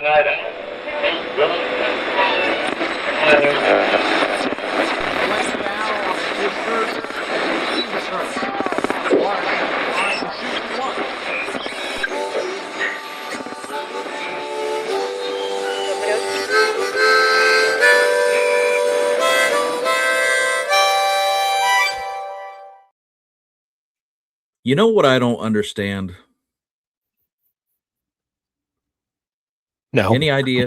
You know what I don't understand? No. Any idea?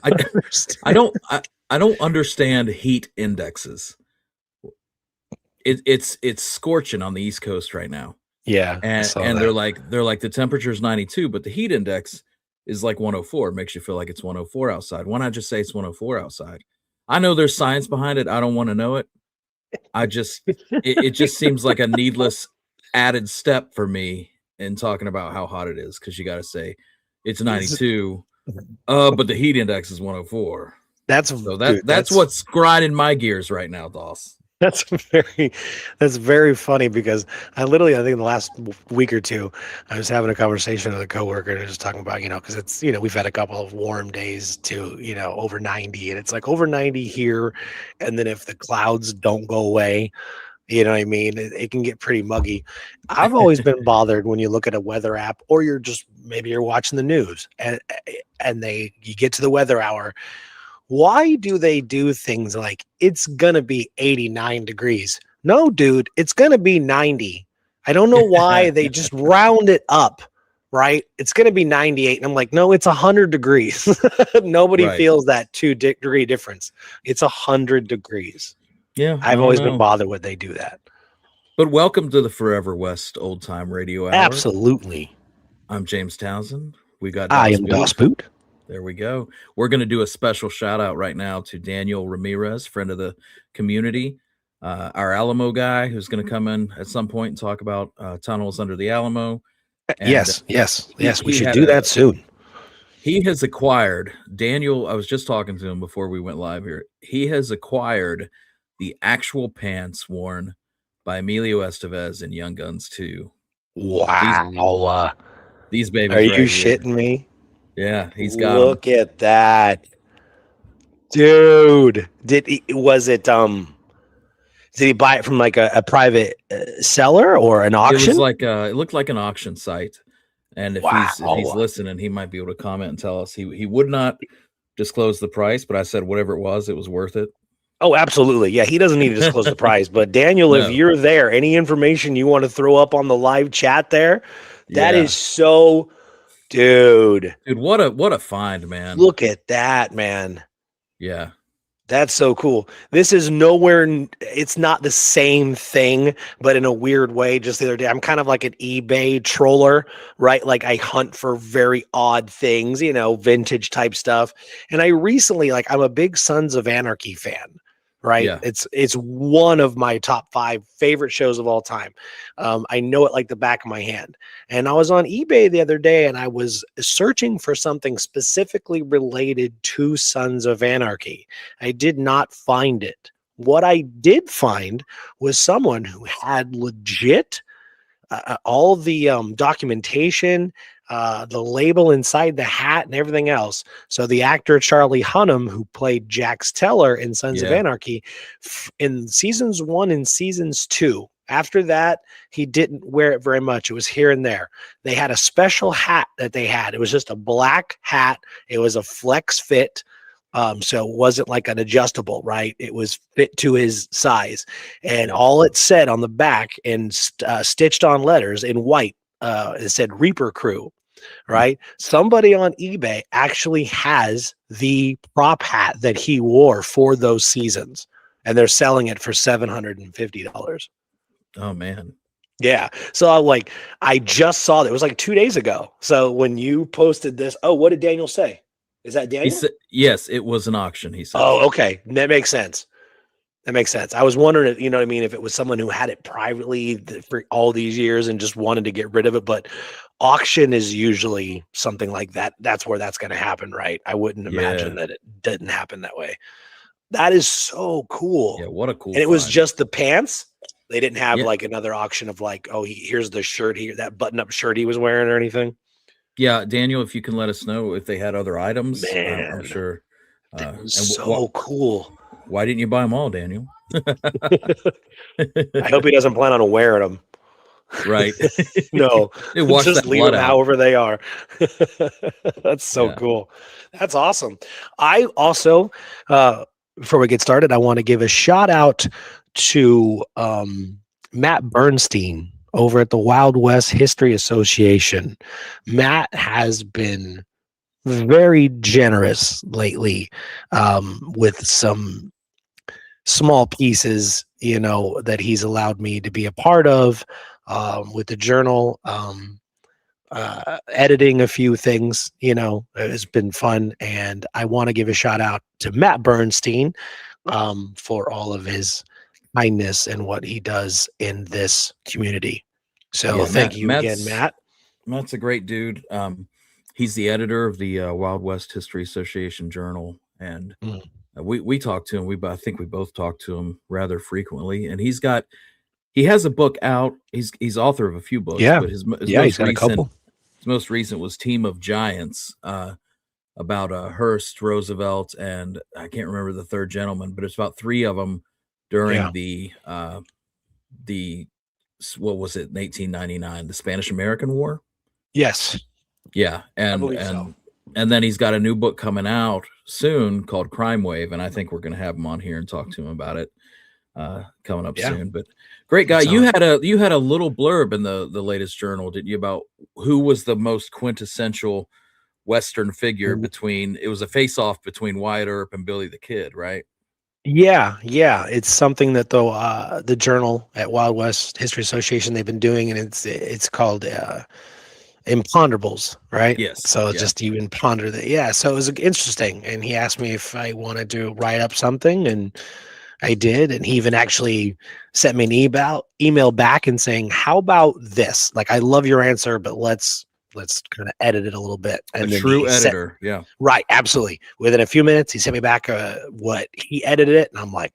I, I don't understand heat indexes. It's scorching on the East Coast right now. Yeah, I And saw and that. they're like the temperature is 92, but the heat index is like 104. It makes you feel like it's 104 outside. Why not just say it's 104 outside? I know there's science behind it. I don't want to know it. It just seems like a needless added step for me in talking about how hot it is because you got to say it's 92. But the heat index is 104. That's So dude, that's what's grinding my gears right now, Doss. that's very that's very funny because I think in the last week or two, I was having a conversation with a coworker and just talking about, because it's, we've had a couple of warm days to, over 90, and it's like over 90 here. And then if the clouds don't go away, you know what I mean? It can get pretty muggy. I've always been bothered when you look at a weather app or maybe you're watching the news and you get to the weather hour. Why do they do things like it's going to be 89 degrees? No, dude, it's going to be 90. I don't know why they just round it up, right? It's going to be 98. And I'm like, no, it's 100 degrees. Nobody Right. feels that 2-degree difference. It's 100 degrees. Yeah, I've always been bothered when they do that. But welcome to the Forever West Old Time Radio Hour. Absolutely. I'm James Townsend. We got I am Das Boot. There we go. We're going to do a special shout out right now to Daniel Ramirez, friend of the community, our Alamo guy who's going to come in at some point and talk about tunnels under the Alamo. And, yes. We should do that soon. He has acquired, Daniel, I was just talking to him before we went live here. He has acquired the actual pants worn by Emilio Estevez in Young Guns 2. Wow. These babies. Are you shitting me? Yeah, he's got Look at that. Dude. Did he buy it from like a private seller or an auction? It was like it looked like an auction site. And if he's listening, he might be able to comment and tell us. He would not disclose the price, but I said whatever it was worth it. Oh, absolutely. Yeah, he doesn't need to disclose the price. But Daniel, if you're there, any information you want to throw up on the live chat there, that is so, dude. Dude, what a find, man. Look at that, man. Yeah. That's so cool. This is it's not the same thing, but in a weird way. Just the other day, I'm kind of like an eBay troller, right? Like I hunt for very odd things, vintage type stuff. And I recently, I'm a big Sons of Anarchy fan, right? Yeah. It's one of my top 5 favorite shows of all time. I know it like the back of my hand. And I was on eBay the other day and I was searching for something specifically related to Sons of Anarchy. I did not find it. What I did find was someone who had legit all the documentation, the label inside the hat and everything else. So the actor Charlie Hunnam, who played Jax Teller in Sons of Anarchy in seasons 1 and seasons 2, after that, he didn't wear it very much. It was here and there. They had a special hat that they had. It was just a black hat. It was a flex fit. So it wasn't like an adjustable, right? It was fit to his size. And all it said on the back in stitched on letters in white, it said Reaper Crew, right? Somebody on eBay actually has the prop hat that he wore for those seasons, and they're selling it for $750. Oh, man. Yeah. So I just saw that. It was like 2 days ago. So when you posted this, what did Daniel say? Is that Daniel? He said, yes, it was an auction, he said. Oh, okay. That makes sense. I was wondering, if it was someone who had it privately for all these years and just wanted to get rid of it. But auction is usually something like that. That's where that's going to happen, right? I wouldn't imagine that it didn't happen that way. That is so cool. Yeah, what a cool And it was just the pants. They didn't have like another auction of here's the shirt here, that button-up shirt he was wearing or anything. Yeah, Daniel, if you can let us know if they had other items, I'm Man, sure. that was And so cool. why didn't you buy them all, Daniel? I hope he doesn't plan on wearing them. Right. No, They wash just that leave blood them out. however they are. That's so Yeah. cool. That's awesome. I also, before we get started, I want to give a shout out to Matt Bernstein over at the Wild West History Association. Matt has been very generous lately with some small pieces, that he's allowed me to be a part of with the journal. Editing a few things, has been fun. And I want to give a shout out to Matt Bernstein for all of his kindness and what he does in this community. So Yeah, thank you again, Matt's Matt. a great dude. He's the editor of the Wild West History Association Journal, and Mm. we talked to him. I think we both talked to him rather frequently, and he has a book out. He's author of a few books, Yeah. but his Yeah. He's most got a recent couple. was Team of Giants, about Hearst, Roosevelt, and I can't remember the third gentleman, but it's about three of them Yeah. during the what was it, in 1899, the Spanish American War. Yes. Yeah, I and believe so. then he's got a new book coming out soon called Crime Wave, and I think we're going to have him on here and talk to him about it coming up Yeah. soon. But great guy. That You sounds. had a little blurb in the latest journal, didn't you, about who was the most quintessential Western figure between, it was a face off between Wyatt Earp and Billy the Kid, right? Yeah, yeah, it's something that the journal at Wild West History Association they've been doing, and it's called imponderables, right? Yes. So Yeah. just even ponder that. Yeah, so it was interesting, and he asked me if I wanted to write up something, and I did, and he even actually sent me an email back and saying, "How about this? Like, I love your answer, but let's kind of edit it a little bit." A And then true he sent. editor. Yeah. Right, absolutely. Within a few minutes, he sent me back what he edited it, and I'm like,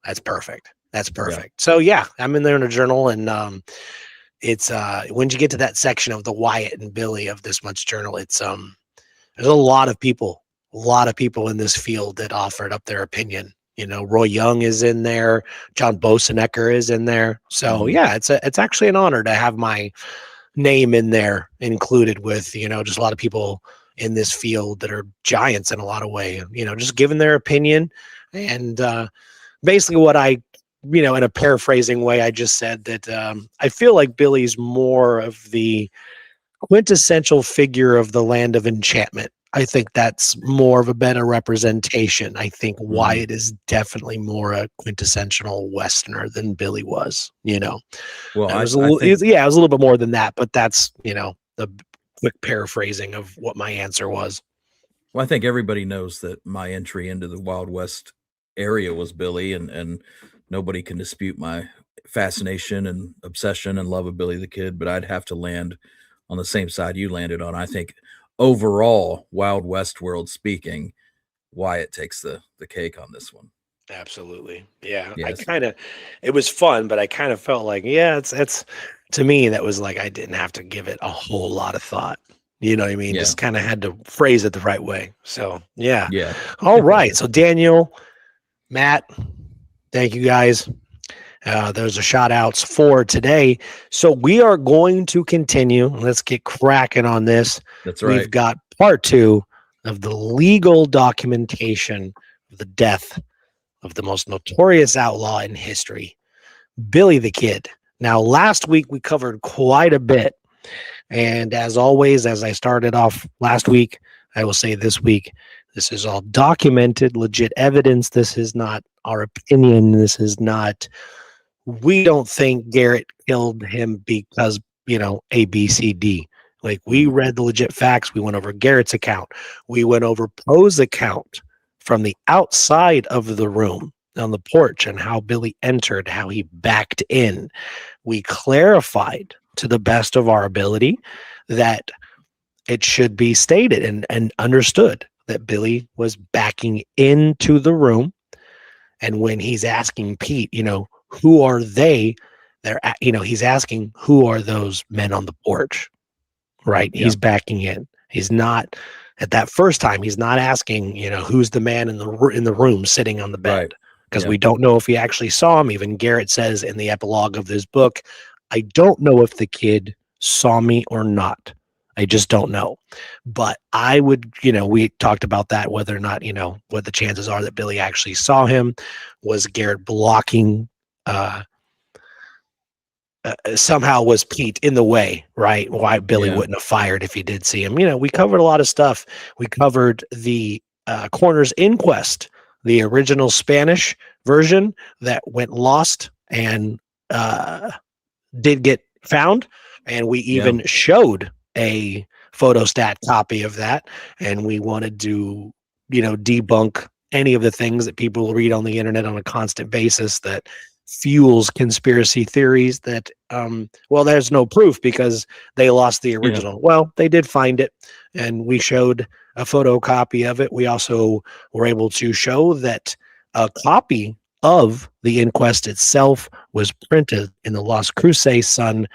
"That's perfect. That's Yeah. perfect." So yeah, I'm in there in a journal, and it's when you get to that section of the Wyatt and Billy of this month's journal, it's there's a lot of people in this field that offered up their opinion. Roy Young is in there, John Bosenecker is in there. So Mhm. yeah, it's actually an honor to have my name in there included with, just a lot of people in this field that are giants in a lot of way, just giving their opinion. And basically what in a paraphrasing way, I just said that I feel like Billy's more of the quintessential figure of the land of enchantment. I think that's more of a better representation. I think Mhm. Wyatt is definitely more a quintessential Westerner than Billy was. Well, It was a I little, think, yeah, it was a little bit more than that, but that's the quick paraphrasing of what my answer was. well, I think everybody knows that my entry into the Wild West area was Billy, and nobody can dispute my fascination and obsession and love of Billy the Kid, but I'd have to land on the same side you landed on. I think overall, Wild West world speaking, Wyatt takes the cake on this one. Absolutely. Yeah. Yes. It was fun, but I kind of felt like, yeah, it's to me, that was like, I didn't have to give it a whole lot of thought. You know what I mean? Yeah. Just kind of had to phrase it the right way. So, yeah. Yeah. All right. So, Daniel, Matt, thank you guys. Those are shout outs for today. So, we are going to continue. Let's get cracking on this. That's We've right. got part 2 of the legal documentation of the death of the most notorious outlaw in history, Billy the Kid. Now, last week we covered quite a bit. And as always, as I started off last week, I will say this week, this is all documented, legit evidence. This is not our opinion. This is not, we don't think Garrett killed him because, A, B, C, D. Like, we Mhm. read the legit facts. We went over Garrett's account. We went over Poe's account from the outside of the room on the porch and how Billy entered, how he backed in. We clarified to the best of our ability that it should be stated and understood that Billy was backing into the room. And when he's asking Pete, who are they? He's asking, who are those men on the porch? right? Yeah. He's backing in. He's not at that first time. He's not asking, who's the man in the room sitting on the bed, Right. because Yeah. we don't know if he actually saw him. Even Garrett says in the epilogue of this book, I don't know if the kid saw me or not. I just don't know. But I would, we talked about that, whether or not, what the chances are that Billy actually saw him. Was Garrett blocking, somehow was Pete in the way, right? Why Billy Yeah. wouldn't have fired if he did see him. We covered a lot of stuff. We covered the coroner's inquest, the original Spanish version that went lost and did get found. And we Yeah. even showed a photostat copy of that. And we wanted to, debunk any of the things that people read on the internet on a constant basis that fuels conspiracy theories that, well, there's no proof because they lost the original. Well, they did find it, and we showed a photocopy of it. We also were able to show that a copy of the inquest itself was printed in the Las Cruces Sun,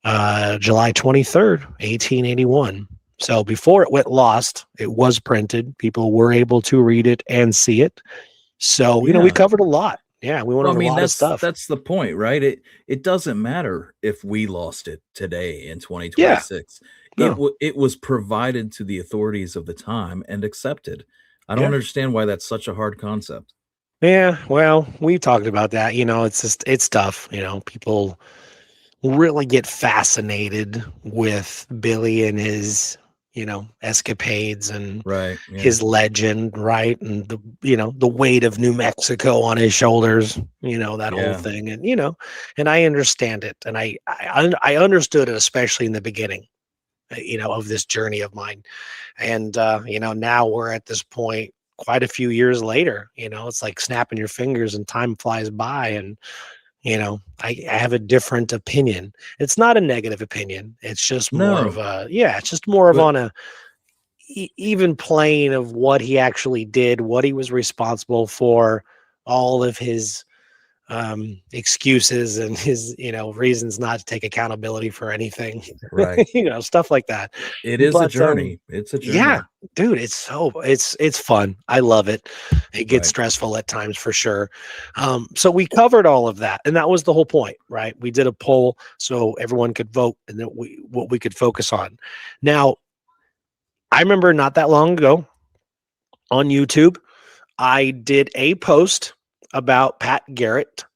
July 23rd, 1881. So before it went lost, it was printed. People were able to read it and see it. So, we covered a lot. Yeah, we went over a lot of stuff. That's the point, right? It doesn't matter if we lost it today in 2026. No. It was provided to the authorities of the time and accepted. I don't Yeah. understand why that's such a hard concept. Yeah, well, we talked about that. It's tough. People really get fascinated with Billy and his, escapades and Right. Yeah. his legend, right? And the weight of New Mexico on his shoulders, that whole Yeah. thing. And I understand it. And I understood it, especially in the beginning, of this journey of mine. And, now we're at this point quite a few years later. It's like snapping your fingers and time flies by. And, I have a different opinion. It's not a negative opinion. It's just more of No. it's just more of But on a even plane of what he actually did, what he was responsible for, all of his excuses and his, reasons not to take accountability for anything, right. stuff like that. It is a But journey. It's a yeah, journey. dude, it's fun. I love it. It gets Right. stressful at times for sure. So we covered all of that, and that was the whole point, right? We did a poll so everyone could vote, and then what we could focus on. Now, I remember not that long ago on YouTube, I did a post about Pat Garrett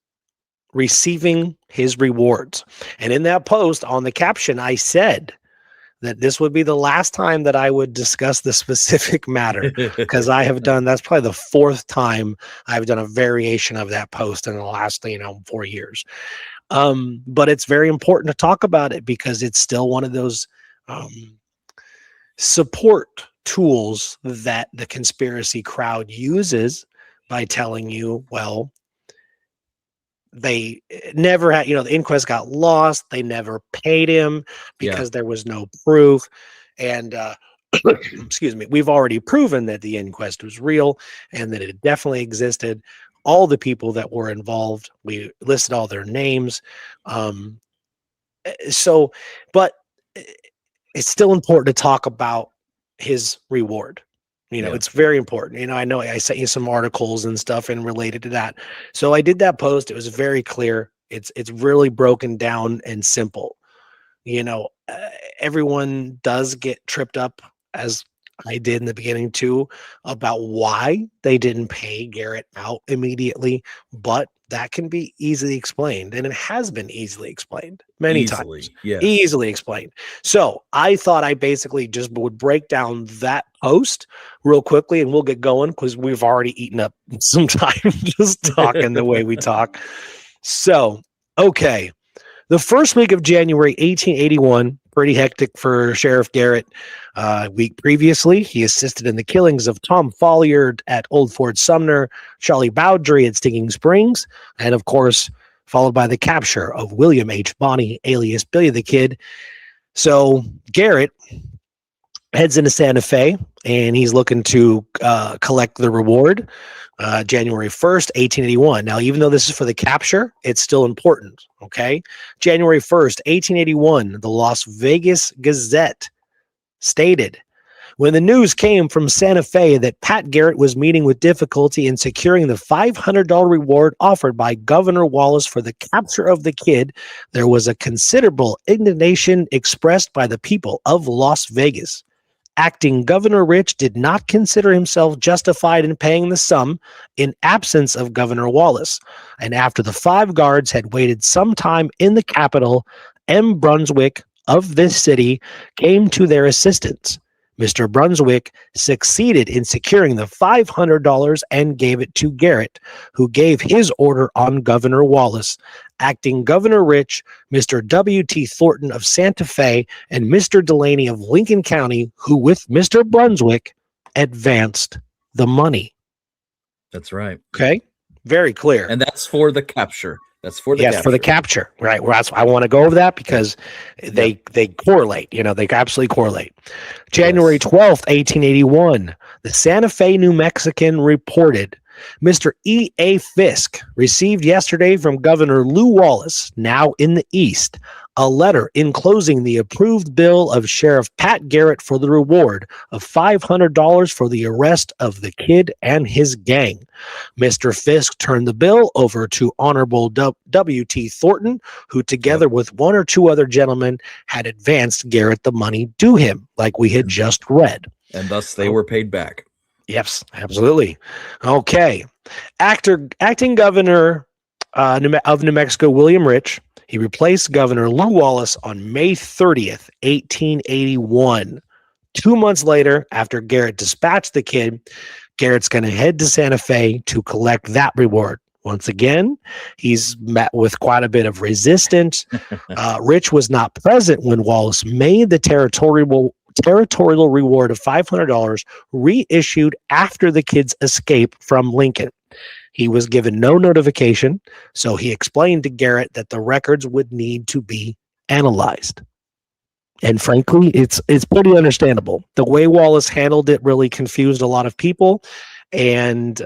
receiving his rewards. And in that post, on the caption, I said that this would be the last time that I would discuss the specific matter, because that's probably the fourth time I've done a variation of that post in the last, 4 years. But it's very important to talk about it because it's still one of those support tools that the conspiracy crowd uses by telling you, well, they never had, the inquest got lost. They never paid him because there was no proof. And, excuse me, we've already proven that the inquest was real and that it definitely existed. All the people that were involved, we listed all their names. But it's still important to talk about his reward. It's very important. I know I sent you some articles and stuff and related to that. So I did that post. It was very clear. It's really broken down and simple. Everyone does get tripped up, as I did in the beginning too, about why they didn't pay Garrett out immediately, but that can be easily explained, and it has been easily explained many times. Yes. Easily explained. So I thought I basically just would break down that post real quickly, and we'll get going because we've already eaten up some time just talking the way we talk. So, okay. The first week of January 1881, pretty hectic for Sheriff Garrett. Week previously, he assisted in the killings of Tom Folliard at Old Fort Sumner, Charlie Bowdry at Stinging Springs, and of course, followed by the capture of William H. Bonney, alias Billy the Kid. So Garrett heads into Santa Fe, and he's looking to collect the reward. January 1st, 1881. Now, even though this is for the capture, it's still important. Okay. January 1st, 1881, the Las Vegas Gazette stated, when the news came from Santa Fe that Pat Garrett was meeting with difficulty in securing the $500 reward offered by Governor Wallace for the capture of the kid, there was a considerable indignation expressed by the people of Las Vegas. Acting Governor Rich did not consider himself justified in paying the sum in absence of Governor Wallace, and after the 5 guards had waited some time in the capital, M. Brunswick of this city came to their assistance. Mr. Brunswick succeeded in securing the $500 and gave it to Garrett, who gave his order on Governor Wallace. Acting Governor Rich, Mr. W.T. Thornton of Santa Fe, and Mr. Delaney of Lincoln County, who with Mr. Brunswick advanced the money. That's right. Okay. Very clear. And that's for the capture. That's for the yes, capture. for the capture. Right. Well, I want to go over that because they correlate. They absolutely correlate. January 12th, 1881, the Santa Fe New Mexican reported Mr. E.A. Fisk received yesterday from Governor Lew Wallace, now in the East, a letter enclosing the approved bill of Sheriff Pat Garrett for the reward of $500 for the arrest of the kid and his gang. Mr. Fisk turned the bill over to Honorable W.T. Thornton, who together with 1 or 2 other gentlemen had advanced Garrett the money due him, like we had just read. And thus they were paid back. Yes, absolutely. Okay. Acting Governor of New Mexico, William Rich, he replaced Governor Lew Wallace on May 30th, 1881. 2 months later, after Garrett dispatched the kid, Garrett's going to head to Santa Fe to collect that reward. Once again, he's met with quite a bit of resistance. Rich was not present when Wallace made the territorial reward of $500 reissued after the kid's escape from Lincoln. He was given no notification, so he explained to Garrett that the records would need to be analyzed. And frankly, it's pretty understandable. The way Wallace handled it really confused a lot of people, and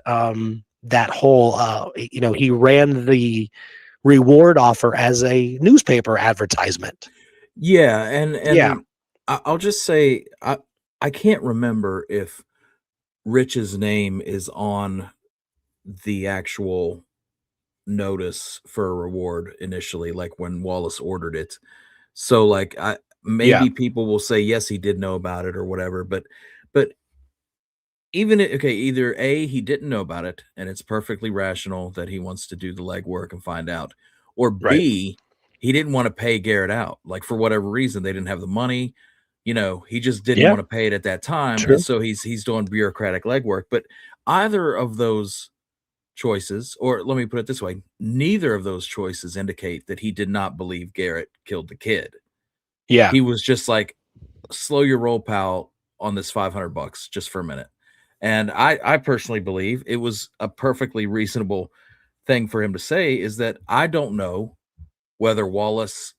that whole he ran the reward offer as a newspaper advertisement. Yeah, and I'll just say I can't remember if Rich's name is on the actual notice for a reward initially, like when Wallace ordered it. So like maybe people will say yes, he did know about it or whatever, but even either A, he didn't know about it and it's perfectly rational that he wants to do the legwork and find out, or B, he didn't want to pay Garrett out. Like for whatever reason, they didn't have the money. He just didn't want to pay it at that time. Sure. And so he's doing bureaucratic legwork. But either of those choices, or let me put it this way, neither of those choices indicate that he did not believe Garrett killed the kid. Yeah. He was just like, slow your roll, pal, on this $500 just for a minute. And I personally believe it was a perfectly reasonable thing for him to say, is that I don't know whether Wallace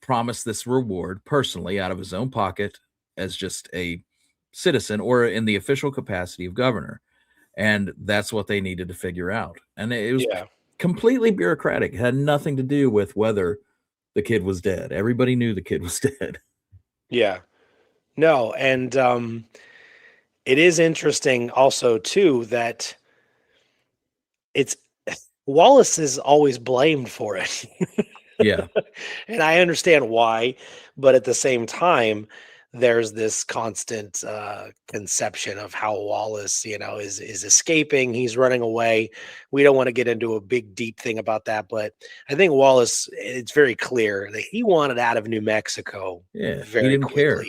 promised this reward personally out of his own pocket as just a citizen or in the official capacity of governor. And that's what they needed to figure out. And it was completely bureaucratic. It had nothing to do with whether the kid was dead. Everybody knew the kid was dead. Yeah. No, and it is interesting also too that Wallace is always blamed for it. Yeah. And I understand why, but at the same time, there's this constant conception of how Wallace, is escaping. He's running away. We don't want to get into a big, deep thing about that, but I think Wallace, it's very clear that he wanted out of New Mexico. Yeah, very he didn't quickly. care.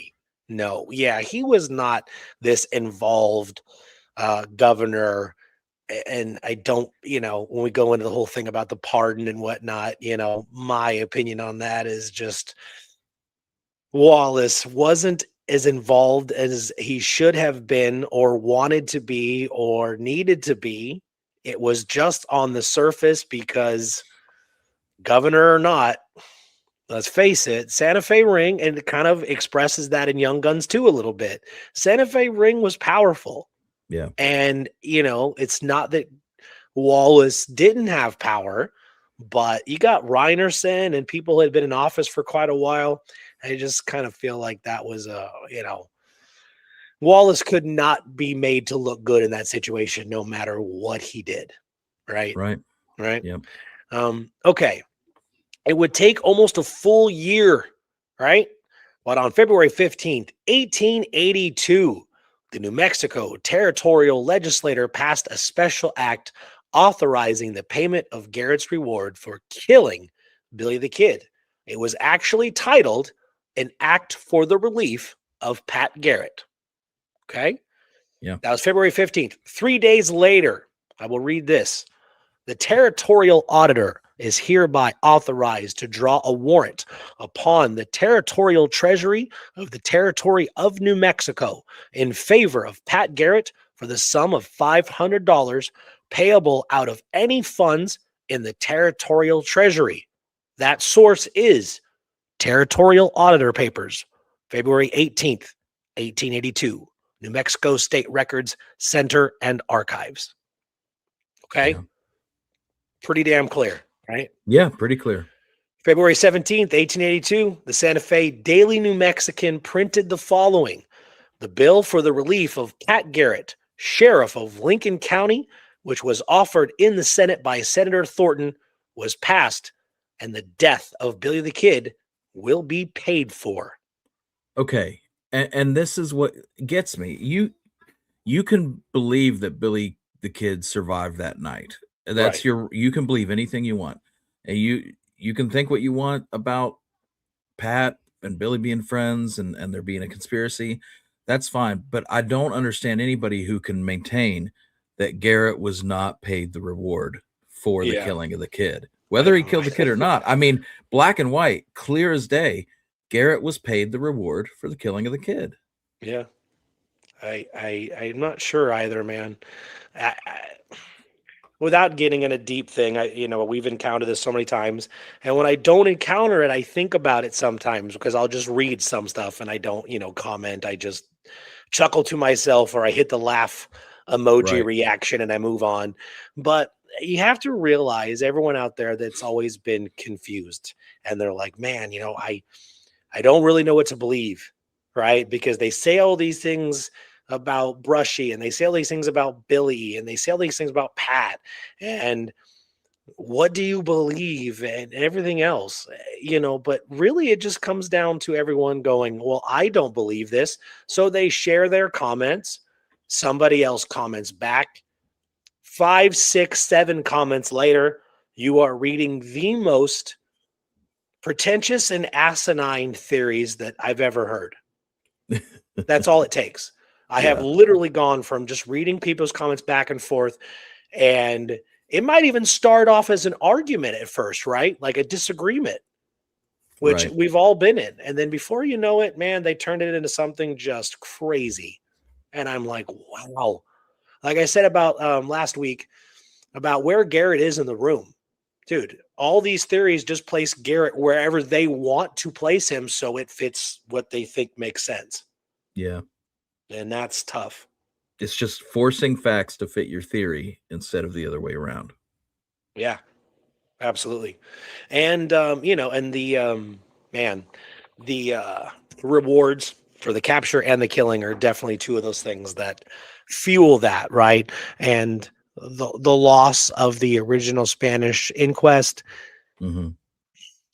No, yeah, he was not this involved governor. And I don't, when we go into the whole thing about the pardon and whatnot, my opinion on that is just Wallace wasn't as involved as he should have been or wanted to be or needed to be. It was just on the surface because governor or not, let's face it, Santa Fe ring, and it kind of expresses that in Young Guns too a little bit. Santa Fe ring was powerful. Yeah. And, it's not that Wallace didn't have power, but you got Reinerson and people had been in office for quite a while. I just kind of feel like that was Wallace could not be made to look good in that situation, no matter what he did. Right. Right. Right. Yep. Okay. It would take almost a full year. Right. But on February 15th, 1882, the New Mexico territorial legislature passed a special act authorizing the payment of Garrett's reward for killing Billy the Kid. It was actually titled An Act for the Relief of Pat Garrett. Okay. Yeah. That was February 15th. 3 days later, I will read this. The territorial auditor is hereby authorized to draw a warrant upon the territorial treasury of the territory of New Mexico in favor of Pat Garrett for the sum of $500 payable out of any funds in the territorial treasury. That source is Territorial Auditor Papers, February 18th, 1882, New Mexico State Records Center and Archives. Okay. Yeah. Pretty damn clear, right? Yeah, pretty clear. February 17th, 1882, the Santa Fe Daily New Mexican printed the following. The bill for the relief of Pat Garrett, sheriff of Lincoln County, which was offered in the Senate by Senator Thornton, was passed, and the death of Billy the Kid will be paid for. Okay. And this is what gets me. You can believe that Billy the Kid survived that night. That's Right. you can believe anything you want. And you can think what you want about Pat and Billy being friends and there being a conspiracy. That's fine. But I don't understand anybody who can maintain that Garrett was not paid the reward for the Yeah. killing of the kid, whether he killed the kid or not. I mean, black and white, clear as day. Garrett was paid the reward for the killing of the kid. Yeah. I'm not sure either, man. Without getting in a deep thing, we've encountered this so many times. And when I don't encounter it, I think about it sometimes because I'll just read some stuff and I don't, comment. I just chuckle to myself or I hit the laugh emoji Right. reaction and I move on. But you have to realize everyone out there that's always been confused and they're like, man, I don't really know what to believe, right? Because they say all these things about Brushy and they say all these things about Billy and they say all these things about Pat and what do you believe and everything else, but really it just comes down to everyone going, well, I don't believe this. So they share their comments. Somebody else comments back. 5, 6, 7 comments later, you are reading the most pretentious and asinine theories that I've ever heard. That's all it takes. I have literally gone from just reading people's comments back and forth, and it might even start off as an argument at first, right? Like a disagreement, which Right. we've all been in. And then before you know it, man, they turned it into something just crazy. And I'm like, wow. Like I said about last week about where Garrett is in the room. Dude, all these theories just place Garrett wherever they want to place him so it fits what they think makes sense. Yeah. And that's tough. It's just forcing facts to fit your theory instead of the other way around. Yeah, absolutely. And, and the rewards for the capture and the killing are definitely two of those things that fuel that, right? And the loss of the original Spanish inquest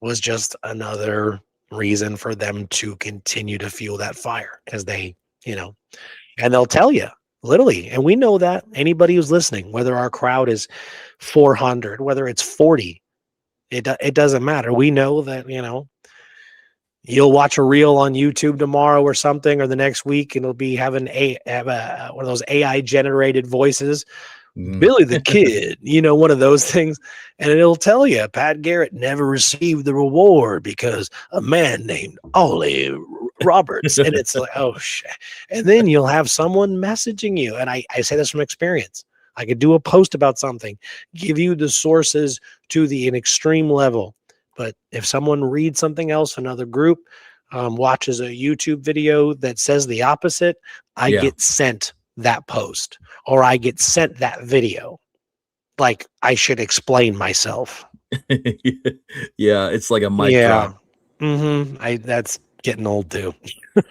was just another reason for them to continue to fuel that fire because they, and they'll tell you literally, and we know that anybody who's listening, whether our crowd is 400, whether it's 40, it doesn't matter. We know that, you'll watch a reel on YouTube tomorrow or something, or the next week, and it'll be having one of those AI generated voices. Billy the Kid, one of those things. And it'll tell you Pat Garrett never received the reward because a man named Ollie Roberts. And it's like, oh, shit. And then you'll have someone messaging you. And I say this from experience. I could do a post about something, give you the sources to an extreme level. But if someone reads something else, another group watches a YouTube video that says the opposite, I get sent that post or I get sent that video. Like I should explain myself. Yeah, it's like a mic Yeah. drop. That's getting old too.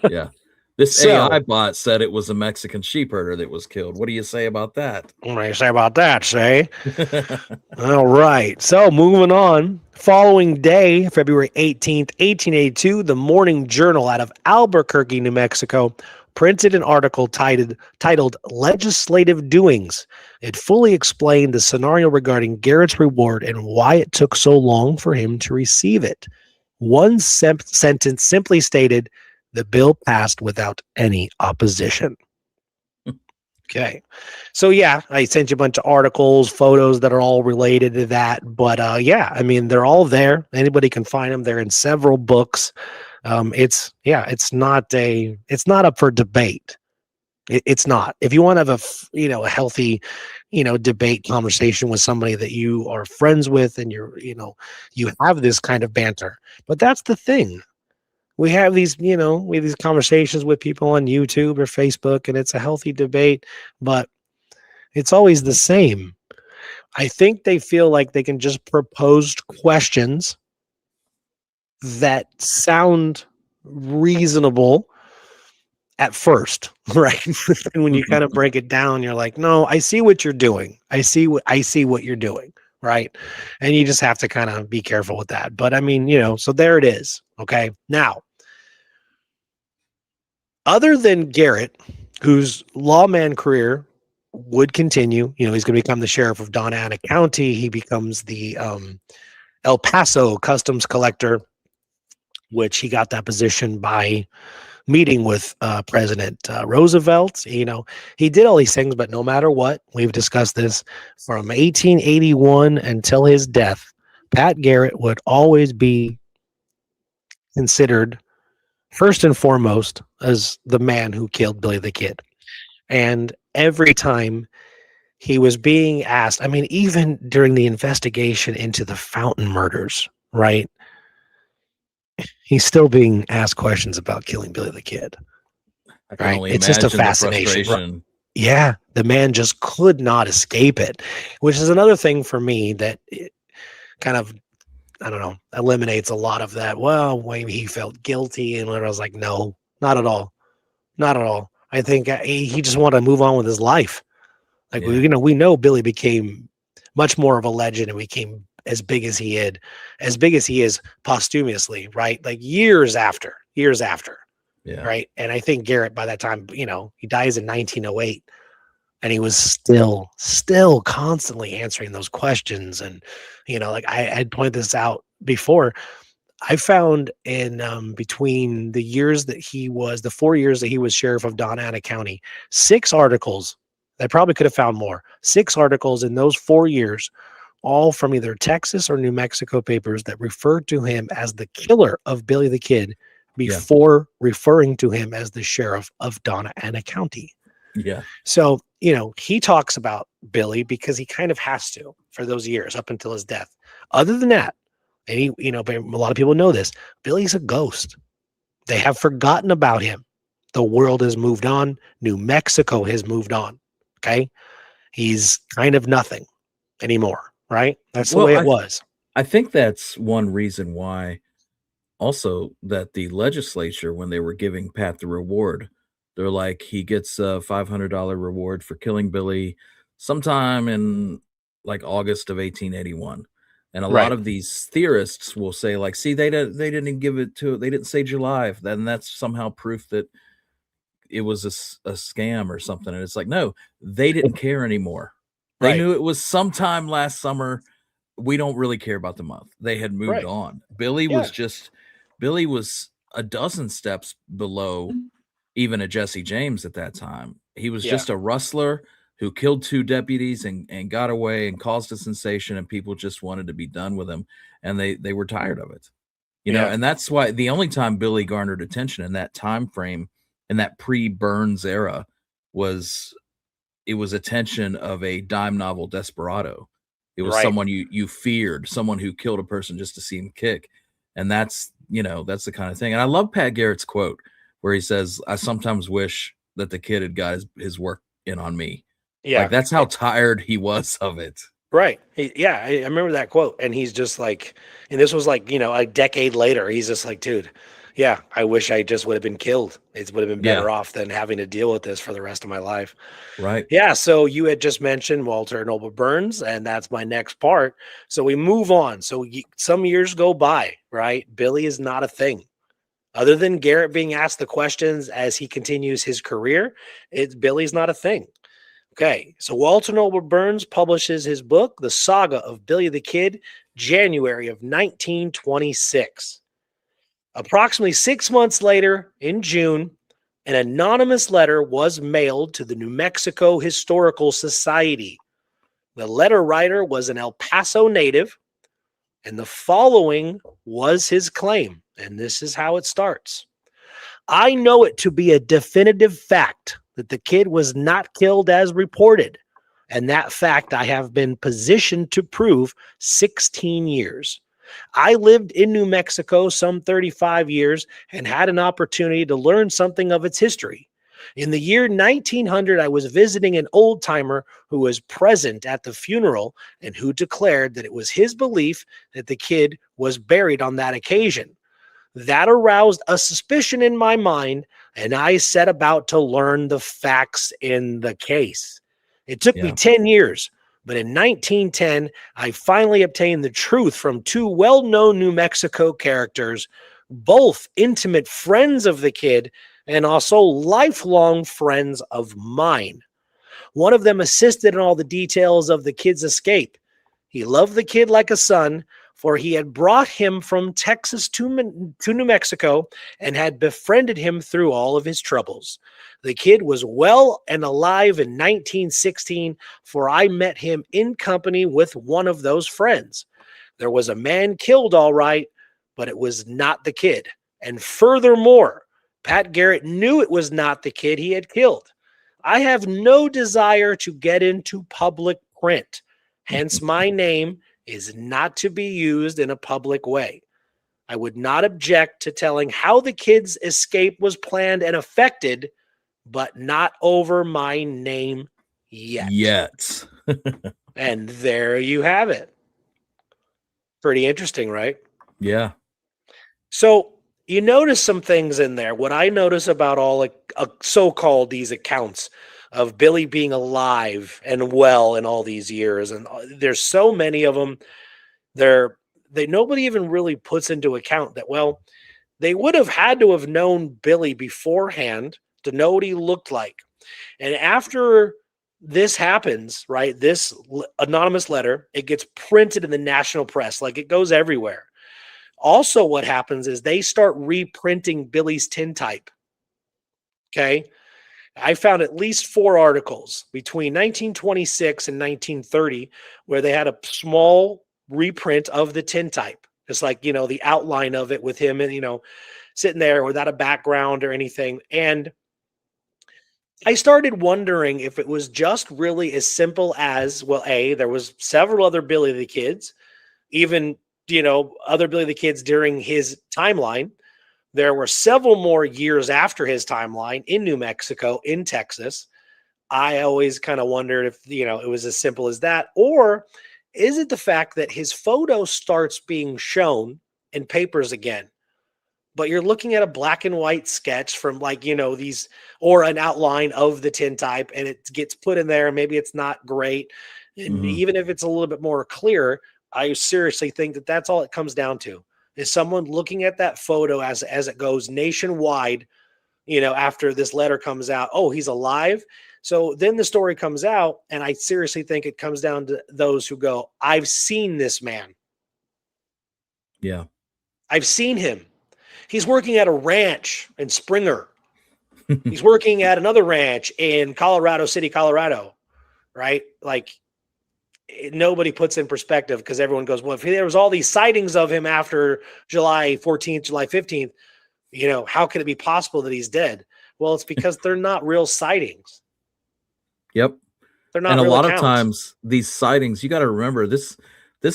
Yeah. This So, AI bot said it was a Mexican sheep herder that was killed. What do you say about that? what do you say about that, say? All right. So, moving on. Following day, February 18th, 1882, the Morning Journal out of Albuquerque, New Mexico, printed an article titled Legislative Doings. It fully explained the scenario regarding Garrett's reward and why it took so long for him to receive it. One sentence simply stated, the bill passed without any opposition. Okay. So yeah, I sent you a bunch of articles, photos that are all related to that. But yeah, I mean, they're all there. Anybody can find them. They're in several books. It's not up for debate. It's not. If you want to have a healthy, debate conversation with somebody that you are friends with and you have this kind of banter. But that's the thing. We have these conversations with people on YouTube or Facebook, and it's a healthy debate, but it's always the same. I think they feel like they can just propose questions that sound reasonable at first, right? And when you kind of break it down, you're like, no, I see what you're doing. I see what you're doing, right? And you just have to kind of be careful with that. But I mean, so there it is. Okay. Now, other than Garrett, whose lawman career would continue, he's going to become the sheriff of Donna Ana County. He becomes the El Paso customs collector, which he got that position by meeting with President Roosevelt. He did all these things, but no matter what, we've discussed this from 1881 until his death, Pat Garrett would always be considered first and foremost as the man who killed Billy the Kid. And every time he was being asked, I mean, even during the investigation into the Fountain murders, right? He's still being asked questions about killing Billy the Kid. I can Right? only It's just a imagine the fascination. Right? frustration. Yeah, the man just could not escape it, which is another thing for me that it kind of, I don't know, eliminates a lot of that. Well, maybe he felt guilty, and I was like, no, not at all. Not at all. I think he just wanted to move on with his life. Like, Yeah. we know Billy became much more of a legend and became as big as he is posthumously, right? Like years after. Yeah. Right. And I think Garrett, by that time, he dies in 1908 and he was still constantly answering those questions. And, like I'd point this out before, I found in between the 4 years that he was sheriff of Donna Ana County, 6 articles. I probably could have found more. 6 articles in those 4 years, all from either Texas or New Mexico papers that referred to him as the killer of Billy the Kid before referring to him as the sheriff of Donna Ana County. Yeah. So, he talks about Billy because he kind of has to for those years up until his death. Other than that, and but a lot of people know this, Billy's a ghost. They have forgotten about him. The world has moved on. New Mexico has moved on. Okay. He's kind of nothing anymore, right? That's the way it was. I think that's one reason why also that the legislature, when they were giving Pat the reward, they're like, he gets a $500 reward for killing Billy sometime in like August of 1881. And a lot Right. of these theorists will say, like, see, they didn't give it to, they didn't say July. Then that's somehow proof that it was a scam or something. And it's like, no, they didn't care anymore. They Right. knew it was sometime last summer. We don't really care about the month. They had moved on. Billy was a dozen steps below even a Jesse James at that time. He was just a rustler who killed 2 deputies and got away and caused a sensation, and people just wanted to be done with him, and they were tired of it. And that's why the only time Billy garnered attention in that time frame, in that pre-Burns era, was attention of a dime novel desperado. It was Right. someone you feared, someone who killed a person just to see him kick. And that's, that's the kind of thing. And I love Pat Garrett's quote where he says, I sometimes wish that the kid had got his work in on me. Like Yeah. that's how tired he was of it. Right. Yeah, I remember that quote. And he's just like, and this was like, a decade later. He's just like, dude, yeah, I wish I just would have been killed. It would have been Yeah. better off than having to deal with this for the rest of my life. Right. Yeah. So you had just mentioned Walter Noble Burns, and that's my next part. So we move on. So some years go by, right? Billy is not a thing. Other than Garrett being asked the questions as he continues his career, Billy's not a thing. Okay, so Walter Noble Burns publishes his book, The Saga of Billy the Kid, January of 1926. Approximately 6 months later, in June, an anonymous letter was mailed to the New Mexico Historical Society. The letter writer was an El Paso native, and the following was his claim, and this is how it starts. I know it to be a definitive fact that the kid was not killed as reported, and that fact I have been positioned to prove 16 years. I lived in New Mexico some 35 years and had an opportunity to learn something of its history. In the year 1900, I was visiting an old timer who was present at the funeral and who declared that it was his belief that the kid was buried on that occasion. That aroused a suspicion in my mind, and I set about to learn the facts in the case. It took me Yeah. 10 years, but in 1910, I finally obtained the truth from two well-known New Mexico characters, both intimate friends of the kid and also lifelong friends of mine. One of them assisted in all the details of the kid's escape. He loved the kid like a son, for he had brought him from Texas to New Mexico and had befriended him through all of his troubles. The kid was well and alive in 1916, for I met him in company with one of those friends. There was a man killed, all right, but it was not the kid. And furthermore, Pat Garrett knew it was not the kid he had killed. I have no desire to get into public print. Hence, my name is not to be used in a public way. I would not object to telling how the kid's escape was planned and effected, but not over my name yet. Yet. And there you have it. Pretty interesting, right? Yeah. So you notice some things in there. What I notice about all so-called these accounts of Billy being alive and well in all these years, and there's so many of them. Nobody even really puts into account that, well, they would have had to have known Billy beforehand to know what he looked like. And after this happens, right, this anonymous letter, it gets printed in the national press, like it goes everywhere. Also, what happens is they start reprinting Billy's tintype. Okay. I found at least 4 articles between 1926 and 1930 where they had a small reprint of the tintype, just like, the outline of it with him and, sitting there without a background or anything. And I started wondering if it was just really as simple as, well, there was several other Billy the Kids, even, other Billy the Kids during his timeline. There were several more years after his timeline in New Mexico, in Texas. I always kind of wondered if, it was as simple as that, or is it the fact that his photo starts being shown in papers again, but you're looking at a black and white sketch from these, or an outline of the tintype, and it gets put in there. Maybe it's not great. And even if it's a little bit more clear, I seriously think that that's all it comes down to, is someone looking at that photo as it goes nationwide, after this letter comes out. Oh, he's alive. So then the story comes out, and I seriously think it comes down to those who go, I've seen this man. Yeah. I've seen him. He's working at a ranch in Springer. He's working at another ranch in Colorado City, Colorado, right? Like, nobody puts in perspective, because everyone goes, well, if there was all these sightings of him after July 14th, July 15th, how could it be possible that he's dead? Well, it's because they're not real sightings. Yep. They're And not a real lot of accounts. times these sightings, you got to remember this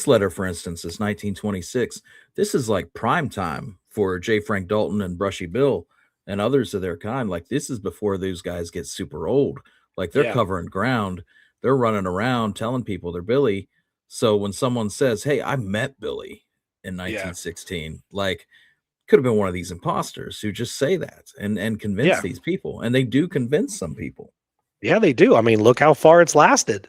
letter, for instance, is 1926. This is like prime time for J. Frank Dalton and Brushy Bill and others of their kind. Like this is before those guys get super old. Like they're Yeah, covering ground, they're running around telling people they're Billy. So when someone says, "Hey, I met Billy in yeah, 1916," like could have been one of these imposters who just say that and convince yeah, these people, and they do convince some people. yeah. They do. I mean, look how far it's lasted.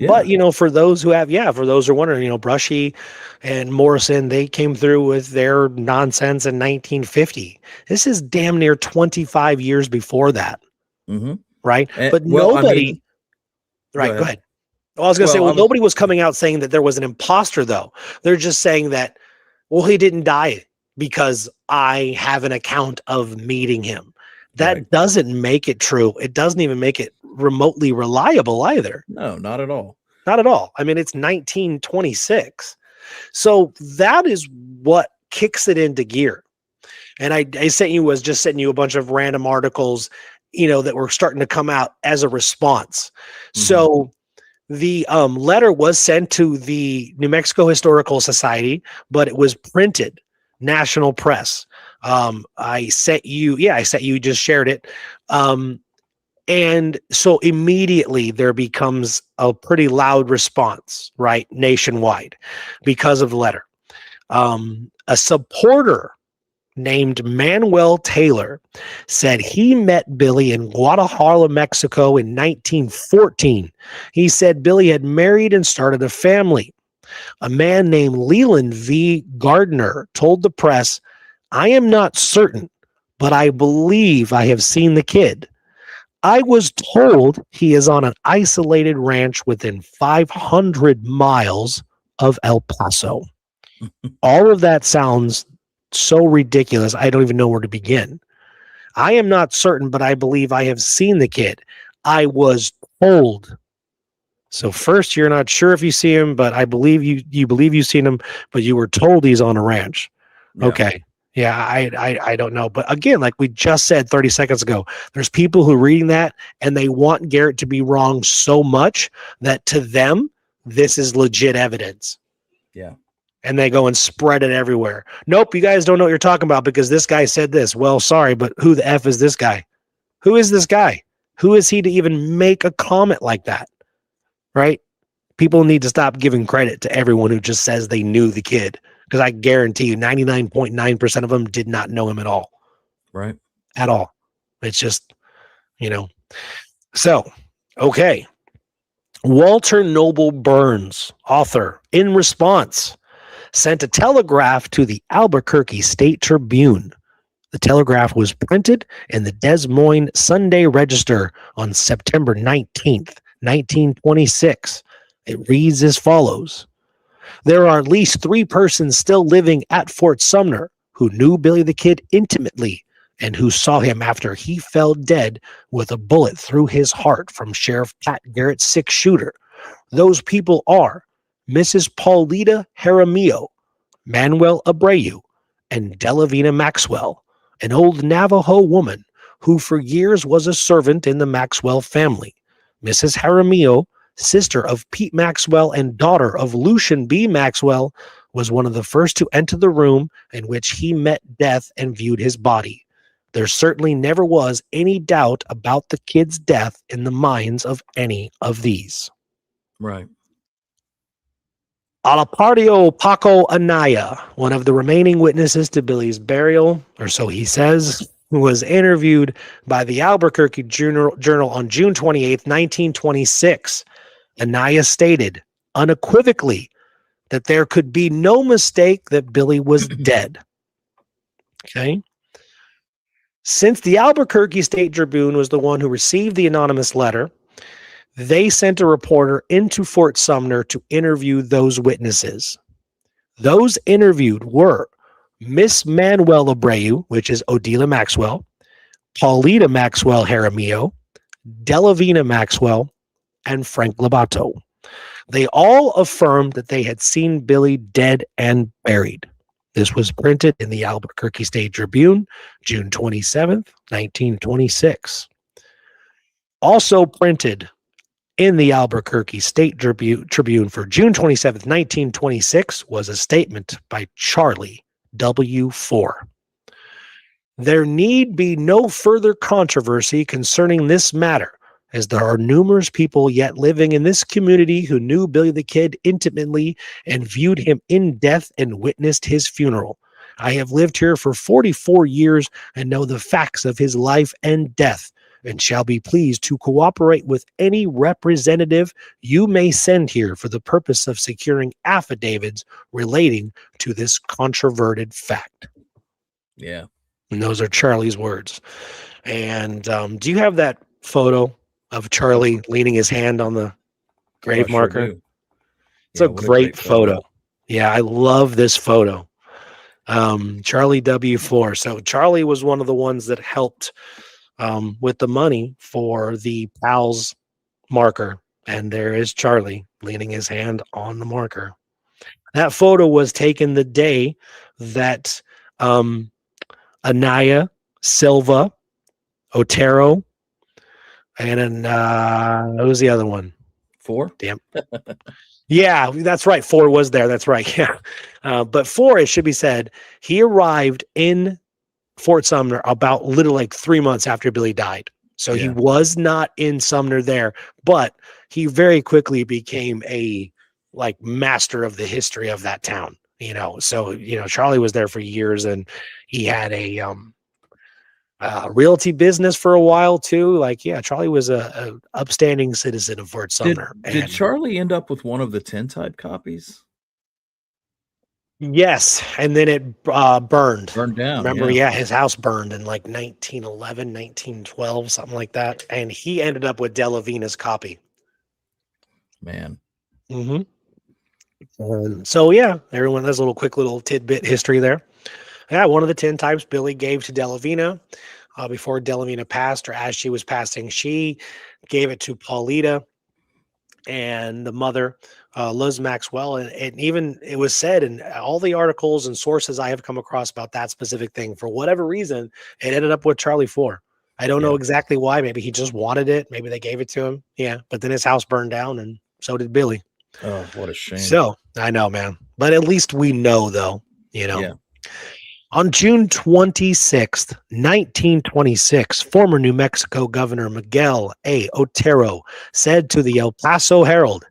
But Yeah. for those who have, yeah, for those who are wondering, Brushy and Morrison, they came through with their nonsense in 1950. This is damn near 25 years before that, Hmm. right? But Well, I nobody, mean, go right? Go ahead. ahead. Well, I was going to say, Well, I well, was nobody was coming out saying that there was an imposter, though. They're just saying that, well, he didn't die because I have an account of meeting him. right. That doesn't make it true. It doesn't even make it remotely reliable either. No, not at all. Not at all. I mean, it's 1926. So that is what kicks it into gear. And I sent you a bunch of random articles, that were starting to come out as a response. Mhm. So the letter was sent to the New Mexico Historical Society, but it was printed, national press. I sent you, just shared it. And so immediately there becomes a pretty loud response, right, nationwide because of the letter. A supporter named Manuel Taylor said he met Billy in Guadalajara, Mexico in 1914. He said Billy had married and started a family. A man named Leland V. Gardner told the press, "I am not certain, but I believe I have seen the kid. I was told he is on an isolated ranch within 500 miles of El Paso." All of that sounds so ridiculous. I don't even know where to begin. I am not certain, but I believe I have seen the kid. I was told. So first, you're not sure if you see him, but I believe you believe you've seen him, but you were told he's on a ranch. Yeah. Okay. Yeah, I don't know. But again, like we just said 30 seconds ago, there's people who are reading that and they want Garrett to be wrong so much that to them, this is legit evidence. Yeah. And they go and spread it everywhere. Nope, you guys don't know what you're talking about because this guy said this. Well, sorry, but who the F is this guy? Who is this guy? Who is he to even make a comment like that? Right? People need to stop giving credit to everyone who just says they knew the kid because I guarantee you 99.9% of them did not know him at all. Right. At all. It's just, So, okay. Walter Noble Burns, author, in response, sent a telegraph to the Albuquerque State Tribune. The telegraph was printed in the Des Moines Sunday Register on September 19th, 1926. It reads as follows. There are at least 3 persons still living at Fort Sumner who knew Billy the Kid intimately and who saw him after he fell dead with a bullet through his heart from Sheriff Pat Garrett's 6-shooter. Those people are Mrs. Paulita Jaramillo, Manuel Abreu, and Delavina Maxwell, an old Navajo woman who for years was a servant in the Maxwell family. Mrs. Jaramillo, sister of Pete Maxwell and daughter of Lucian B. Maxwell, was one of the first to enter the room in which he met death and viewed his body. There certainly never was any doubt about the kid's death in the minds of any of these. Right. Alapardio Paco Anaya, one of the remaining witnesses to Billy's burial, or so he says, was interviewed by the Albuquerque Journal on June 28, 1926. Anaya stated unequivocally that there could be no mistake that Billy was dead. Okay. Since the Albuquerque State Tribune was the one who received the anonymous letter, they sent a reporter into Fort Sumner to interview those witnesses. Those interviewed were Miss Manuel Abreu, which is Odila Maxwell, Paulita Maxwell Jaramillo, Delavina Maxwell, and Frank Labato. They all affirmed that they had seen Billy dead and buried. This was printed in the Albuquerque State Tribune, June 27th, 1926. Also printed in the Albuquerque State Tribune for June 27th, 1926, was a statement by Charlie W. There need be no further controversy concerning this matter, as there are numerous people yet living in this community who knew Billy the Kid intimately and viewed him in death and witnessed his funeral. I have lived here for 44 years and know the facts of his life and death, and shall be pleased to cooperate with any representative you may send here for the purpose of securing affidavits relating to this controverted fact. Yeah. And those are Charlie's words. And do you have that photo of Charlie leaning his hand on the grave marker? Do. It's a great photo. Yeah, I love this photo. Charlie W4. So Charlie was one of the ones that helped with the money for the PALS marker. And there is Charlie leaning his hand on the marker. That photo was taken the day that Anaya, Silva, Otero, and then what was the other one? 4? Damn. Yeah, that's right. 4 was there. That's right. Yeah. But 4, it should be said, he arrived in Fort Sumner about literally like 3 months after Billy died. So he was not in Sumner there, but he very quickly became a like master of the history of that town. So Charlie was there for years, and he had a realty business for a while too. Charlie was a upstanding citizen of Fort Sumner. Did Charlie end up with one of the tintype copies? Yes, and then it burned down. Remember, his house burned in like 1911, 1912, something like that, and he ended up with Delavina's copy. Man. Mm-hmm. So yeah, everyone, there's a quick little tidbit history there. Yeah, one of the tintypes Billy gave to Delavina before Delavina passed, or as she was passing, she gave it to Paulita and the mother, Liz Maxwell. And even it was said in all the articles and sources I have come across about that specific thing, for whatever reason, it ended up with Charlie 4. I don't know exactly why. Maybe he just wanted it. Maybe they gave it to him. Yeah, but then his house burned down, and so did Billy. Oh, what a shame. So I know, man. But at least we know, though, Yeah. On June 26th, 1926, former New Mexico Governor Miguel A. Otero said to the El Paso Herald,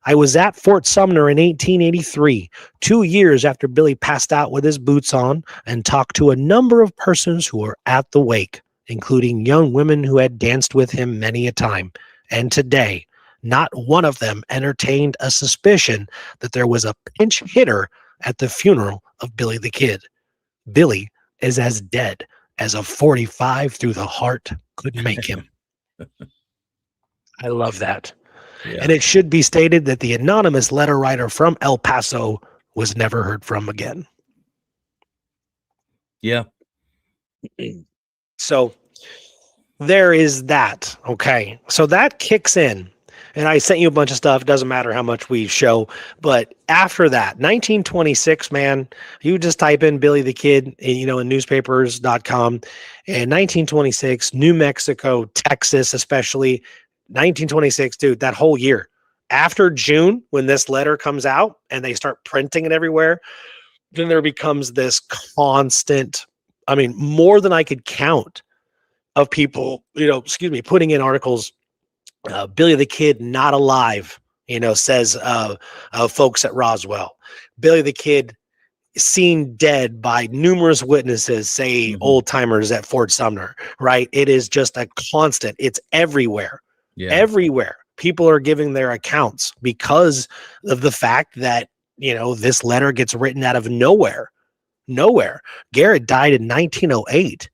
I was at Fort Sumner in 1883, 2 years after Billy passed out with his boots on, and talked to a number of persons who were at the wake, including young women who had danced with him many a time. And today, not one of them entertained a suspicion that there was a pinch hitter at the funeral of Billy the Kid. Billy is as dead as a 45 through the heart could make him. I love that. Yeah. And it should be stated that the anonymous letter writer from El Paso was never heard from again. Yeah. So there is that. Okay. So that kicks in. And I sent you a bunch of stuff. Doesn't matter how much we show. But after that, 1926, man, you just type in Billy the Kid, in newspapers.com. And 1926, New Mexico, Texas, especially 1926, dude, that whole year. After June, when this letter comes out and they start printing it everywhere, then there becomes this constant, more than I could count of people, putting in articles. Billy the Kid not alive, says folks at Roswell. Billy the Kid seen dead by numerous witnesses, say old timers at Fort Sumner, right? It is just a constant. It's everywhere. Yeah. Everywhere. People are giving their accounts because of the fact that, this letter gets written out of nowhere. Garrett died in 1908,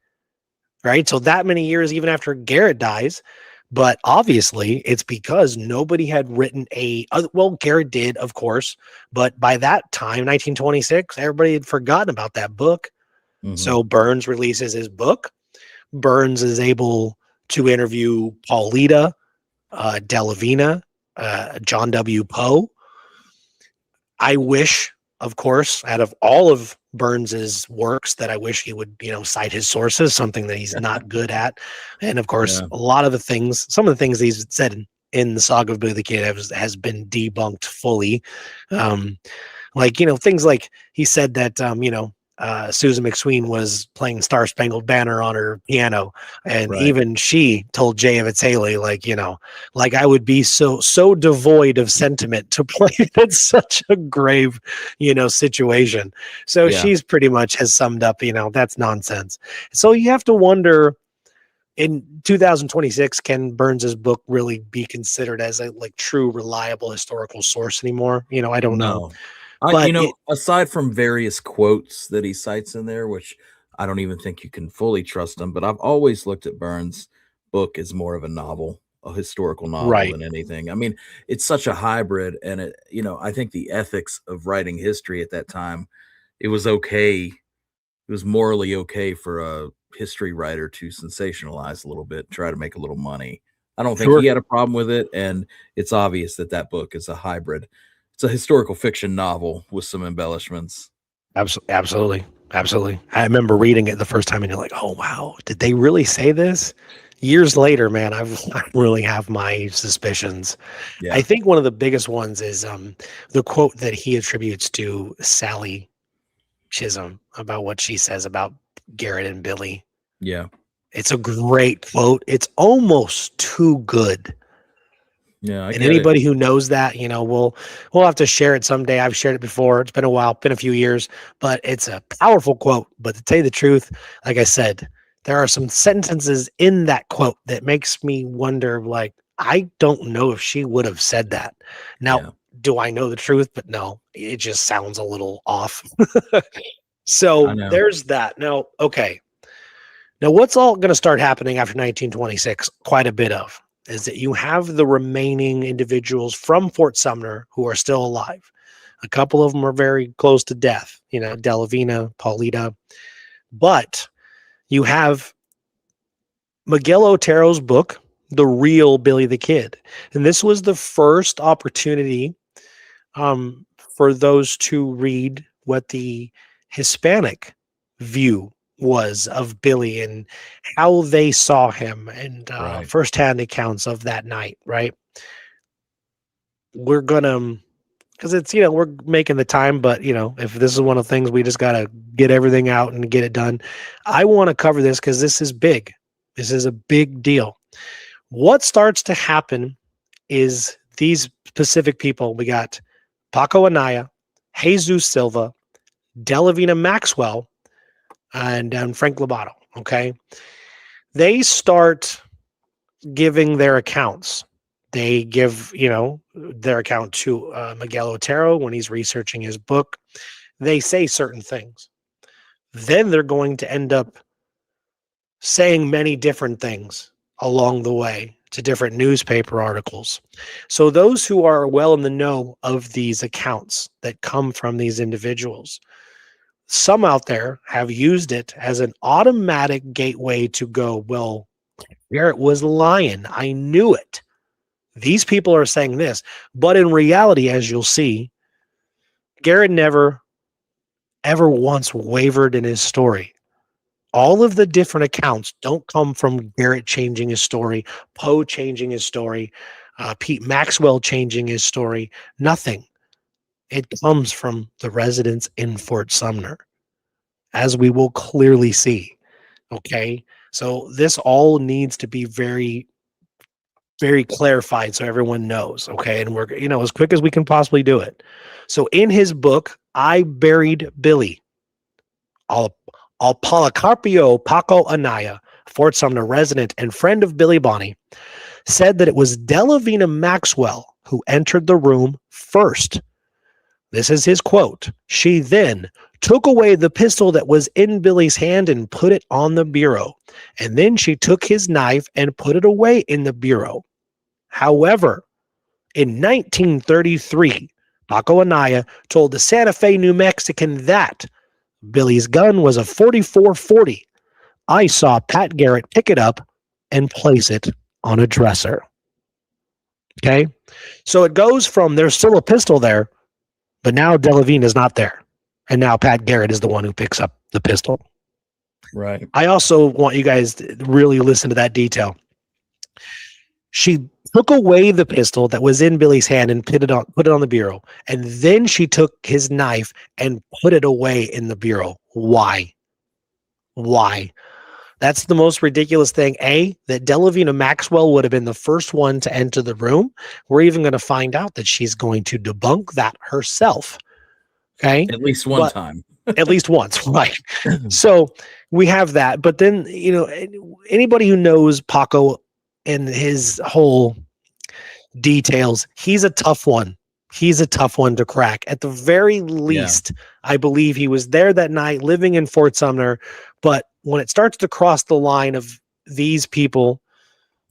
right? So that many years, even after Garrett dies. But obviously, it's because nobody had written Garrett did, of course. But by that time, 1926, everybody had forgotten about that book. Mm-hmm. So Burns releases his book. Burns is able to interview Paulita, Delavina, John W. Poe. I wish, of course, out of all of Burns's works, that I wish he would, cite his sources, something that he's not good at. And of course, a lot of some of the things he's said in the saga of Billy the Kid has been debunked fully. Like, you know, things like he said that, Susan McSween was playing Star Spangled Banner on her piano. And Right. even she told Jay Evans Haley, like, you know, like I would be so devoid of sentiment to play it in such a grave, you know, situation. So Yeah. she's pretty much has summed up, you know, that's nonsense. So you have to wonder, in 2026, can Burns's book really be considered as a like true reliable historical source anymore? You know, I don't know. No. But it Aside from various quotes that he cites in there, which I don't even think you can fully trust them, but I've always looked at Burns' book as more of a novel, a historical novel right. than anything. I mean, it's such a hybrid, and I think the ethics of writing history at that time, it was okay. It was morally okay for a history writer to sensationalize a little bit, try to make a little money. I don't think he Sure. had a problem with it, and it's obvious that that book is a hybrid. It's a historical fiction novel with some embellishments. Absolutely. Absolutely. I remember reading it the first time and you're like, oh wow, did they really say this? Years later, man, I really have my suspicions. I Yeah, think one of the biggest ones is the quote that he attributes to Sally Chisholm about what she says about Garrett and Billy. yeah, It's a great quote. It's almost too good. yeah, I And get it. anybody who knows that, you know, we'll have to share it someday. I've shared it before. It's been a while, been a few years, but it's a powerful quote. But to tell you the truth, like I said, there are some sentences in that quote that makes me wonder, like, I don't know if she would have said that. Now, Yeah, do I know the truth? But no, it just sounds a little off. I So know. there's that. Now, okay. Now, what's all going to start happening after 1926? Quite a bit of is that you have the remaining individuals from Fort Sumner who are still alive. A couple of them are very close to death, you know, Delavina, Paulita. But you have Miguel Otero's book, The Real Billy the Kid. And this was the first opportunity for those to read what the Hispanic view was of Billy and how they saw him and Right. firsthand accounts of that night, right? We're gonna, because it's, you know, we're making the time, but, you know, if this is one of the things we just got to get everything out and get it done, I want to cover this because this is big. This is a big deal. What starts to happen is these specific people. We got Paco Anaya, Jesus Silva, Delavina Maxwell, and Frank Lobato. Okay. They start giving their accounts. They give, you know, their account to Miguel Otero when he's researching his book. They say certain things. Then they're going to end up saying many different things along the way to different newspaper articles. So those who are well in the know of these accounts that come from these individuals, some out there have used it as an automatic gateway to go, well, Garrett was lying. I knew it. These people are saying this. But in reality, as you'll see, Garrett never, ever once wavered in his story. All of the different accounts don't come from Garrett changing his story, Poe changing his story, Pete Maxwell changing his story. Nothing. It comes from the residents in Fort Sumner, as we will clearly see. Okay. So this all needs to be very, very clarified so everyone knows. Okay. And we're, you know, as quick as we can possibly do it. So in his book, I Buried Billy, Al Policarpio Paco Anaya, Fort Sumner resident and friend of Billy Bonney, said that it was Delavina Maxwell who entered the room first. This is his quote. She then took away the pistol that was in Billy's hand and put it on the bureau. And then she took his knife and put it away in the bureau. However, in 1933, Paco Anaya told the Santa Fe New Mexican that Billy's gun was a 44-40. I saw Pat Garrett pick it up and place it on a dresser. Okay. So it goes from there's still a pistol there, but now Delavine is not there. And now Pat Garrett is the one who picks up the pistol. Right. I also want you guys to really listen to that detail. She took away the pistol that was in Billy's hand and put it on the bureau. And then she took his knife and put it away in the bureau. Why? Why? That's the most ridiculous thing. That Delavina Maxwell would have been the first one to enter the room. We're even going to find out that she's going to debunk that herself. Okay. At least one time. At least once. Right. So we have that. But then, anybody who knows Paco and his whole details, he's a tough one. He's a tough one to crack. At the very least, I believe he was there that night living in Fort Sumner. But when it starts to cross the line of these people,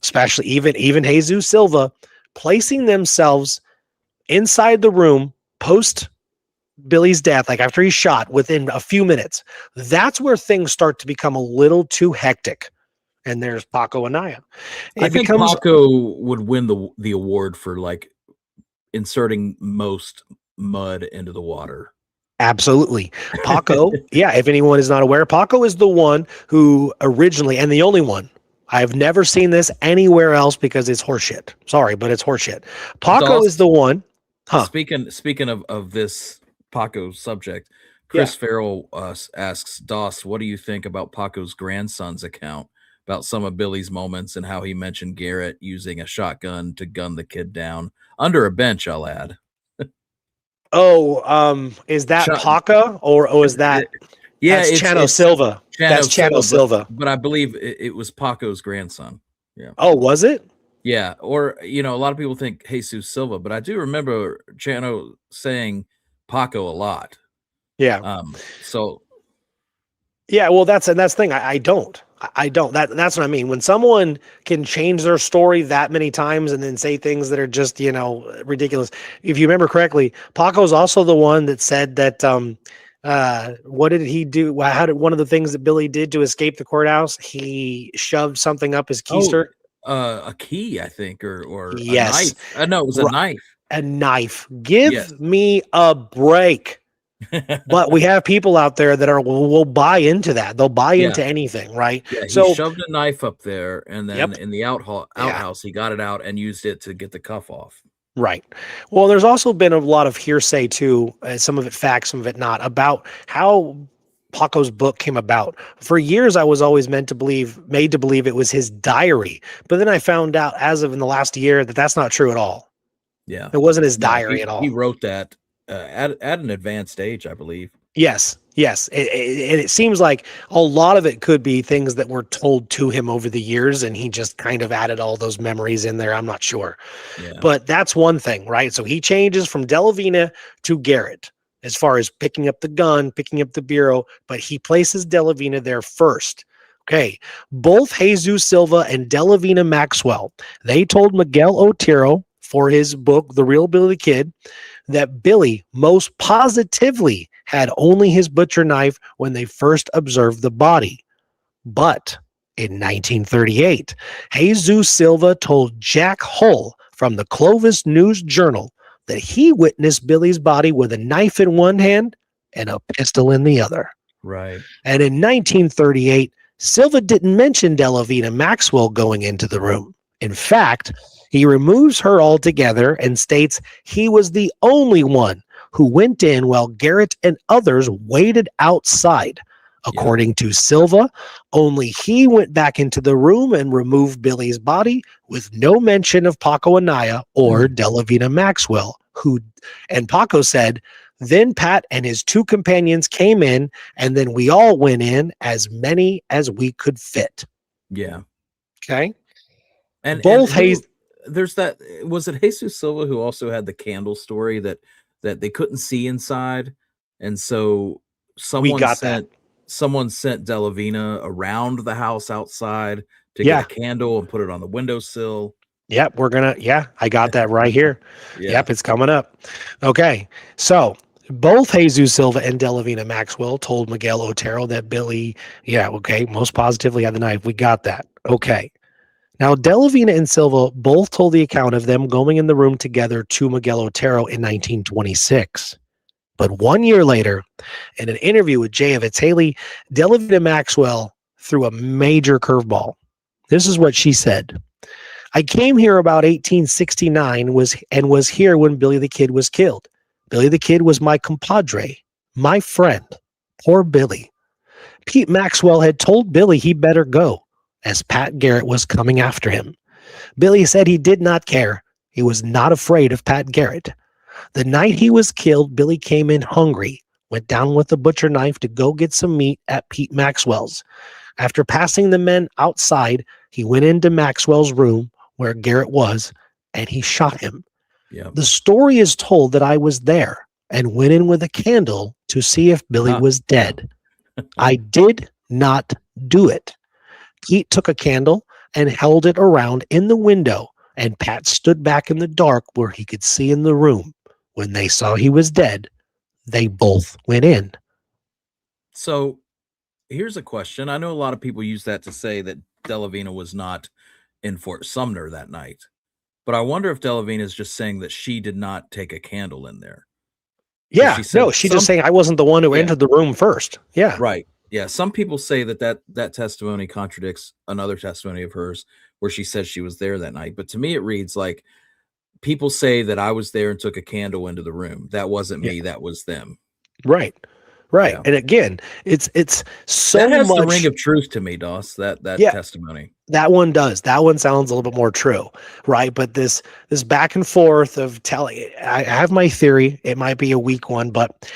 especially even Jesus Silva, placing themselves inside the room post Billy's death, like after he's shot within a few minutes, that's where things start to become a little too hectic. And there's Paco Anaya. I think Paco would win the award for like inserting most mud into the water. Absolutely. Paco, if anyone is not aware, Paco is the one who originally, and the only one, I've never seen this anywhere else because it's horseshit. Sorry, but it's horseshit. Paco is the one. Speaking of this Paco subject, Chris Farrell asks, Doss, what do you think about Paco's grandson's account about some of Billy's moments and how he mentioned Garrett using a shotgun to gun the kid down under a bench, I'll add. Is that Paco or is that? Yeah, it's Chano Silva. That's Chano Silva. But I believe it was Paco's grandson. Yeah. Oh, was it? Yeah. Or, a lot of people think Jesus Silva, but I do remember Chano saying Paco a lot. Yeah. So. Yeah. Well, that's the thing. I don't. That's what I mean. When someone can change their story that many times and then say things that are just, ridiculous. If you remember correctly, Paco's also the one that said that, what did he do? How did one of the things that Billy did to escape the courthouse? He shoved something up his keister. A key, I think, or yes. a knife. No, it was a knife. A knife. Give me a break. But we have people out there that will buy into that. They'll buy into anything, right? Yeah, he shoved a knife up there, and then in the outhouse, he got it out and used it to get the cuff off. Right. Well, there's also been a lot of hearsay too, some of it facts, some of it not, about how Paco's book came about. For years, I was always made to believe it was his diary, but then I found out as of in the last year that that's not true at all. Yeah, it wasn't his diary at all. He wrote that at an advanced age, I believe. Yes. It seems like a lot of it could be things that were told to him over the years, and he just kind of added all those memories in there. I'm not sure. Yeah. But that's one thing, right? So he changes from Delavina to Garrett as far as picking up the gun, picking up the bureau, but he places Delavina there first. Okay. Both Jesus Silva and Delavina Maxwell, they told Miguel Otero for his book, The Real Billy the Kid, that Billy most positively had only his butcher knife when they first observed the body. But in 1938, Jesus Silva told Jack Hull from the Clovis News Journal that he witnessed Billy's body with a knife in one hand and a pistol in the other. Right. And in 1938, Silva didn't mention Delavina Maxwell going into the room. In fact, he removes her altogether and states he was the only one who went in while Garrett and others waited outside. According to Silva, only he went back into the room and removed Billy's body with no mention of Paco Anaya or Delavina Maxwell, and Paco said, then Pat and his two companions came in, and then we all went in, as many as we could fit. Yeah. Okay. And there's that, was it Jesus Silva who also had the candle story that they couldn't see inside, and so someone sent Delavina around the house outside to get a candle and put it on the windowsill. Yep, I got that right here. Yep, it's coming up. Okay, so both Jesus Silva and Delavina Maxwell told Miguel Otero that Billy, most positively had the knife. We got that. Okay. Now, Delavina and Silva both told the account of them going in the room together to Miguel Otero in 1926. But 1 year later, in an interview with J. Evans Haley, Delavina Maxwell threw a major curveball. This is what she said. I came here about 1869 was here when Billy the Kid was killed. Billy the Kid was my compadre, my friend. Poor Billy. Pete Maxwell had told Billy he better go, as Pat Garrett was coming after him. Billy said he did not care. He was not afraid of Pat Garrett. The night he was killed, Billy came in hungry, went down with a butcher knife to go get some meat at Pete Maxwell's. After passing the men outside, he went into Maxwell's room where Garrett was, and he shot him. Yeah. The story is told that I was there and went in with a candle to see if Billy was dead. I did not do it. Pete took a candle and held it around in the window, and Pat stood back in the dark where he could see in the room. When they saw he was dead, they both went in. So here's a question. I know a lot of people use that to say that Delavina was not in Fort Sumner that night, but I wonder if Delavina is just saying that she did not take a candle in there. Yeah, she's just saying I wasn't the one who entered the room first. Yeah. Right. Yeah. Some people say that testimony contradicts another testimony of hers where she said she was there that night. But to me, it reads like people say that I was there and took a candle into the room. That wasn't me. That was them. Right. Right. Yeah. And again, it's so that has much the ring of truth to me, Doss, that testimony. That one does. That one sounds a little bit more true, right? But this back and forth of telling, I have my theory. It might be a weak one, but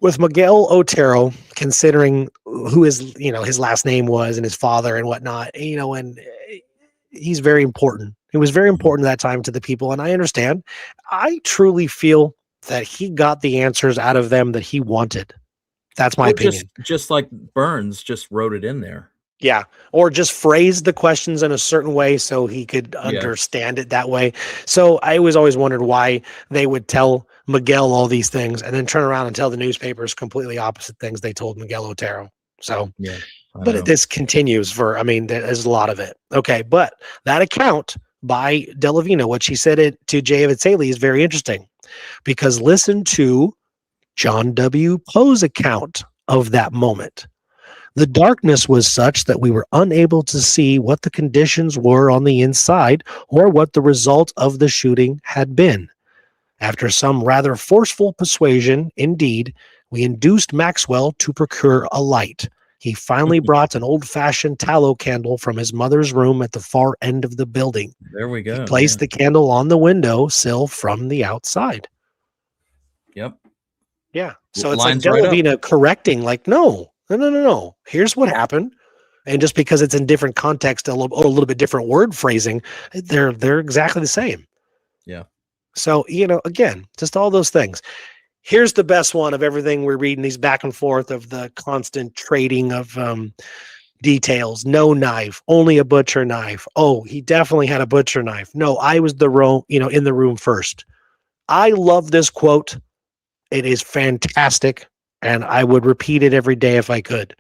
with Miguel Otero, considering who his last name was and his father and whatnot, and he's very important. It was very important at that time to the people, and I understand. I truly feel that he got the answers out of them that he wanted. That's my opinion. Just like Burns just wrote it in there. Yeah. Or just phrased the questions in a certain way so he could understand it that way. So I always wondered why they would tell Miguel all these things and then turn around and tell the newspapers completely opposite things they told Miguel Otero. So, but this continues there's a lot of it. Okay. But that account by Delavina, what she said to J. Evan Saley is very interesting because listen to John W. Poe's account of that moment. The darkness was such that we were unable to see what the conditions were on the inside or what the result of the shooting had been. After some rather forceful persuasion, indeed, we induced Maxwell to procure a light. He finally brought an old-fashioned tallow candle from his mother's room at the far end of the building. There we go. He placed the candle on the window sill from the outside. Yep. Yeah. So it's like Delavina correcting, like, no. Here's what happened. And just because it's in different context, a little bit different word phrasing, they're exactly the same. Yeah. So, again, just all those things. Here's the best one of everything we're reading, these back and forth of the constant trading of details. No knife, only a butcher knife. Oh, he definitely had a butcher knife. No, I was in the room first. I love this quote. It is fantastic, and I would repeat it every day if I could.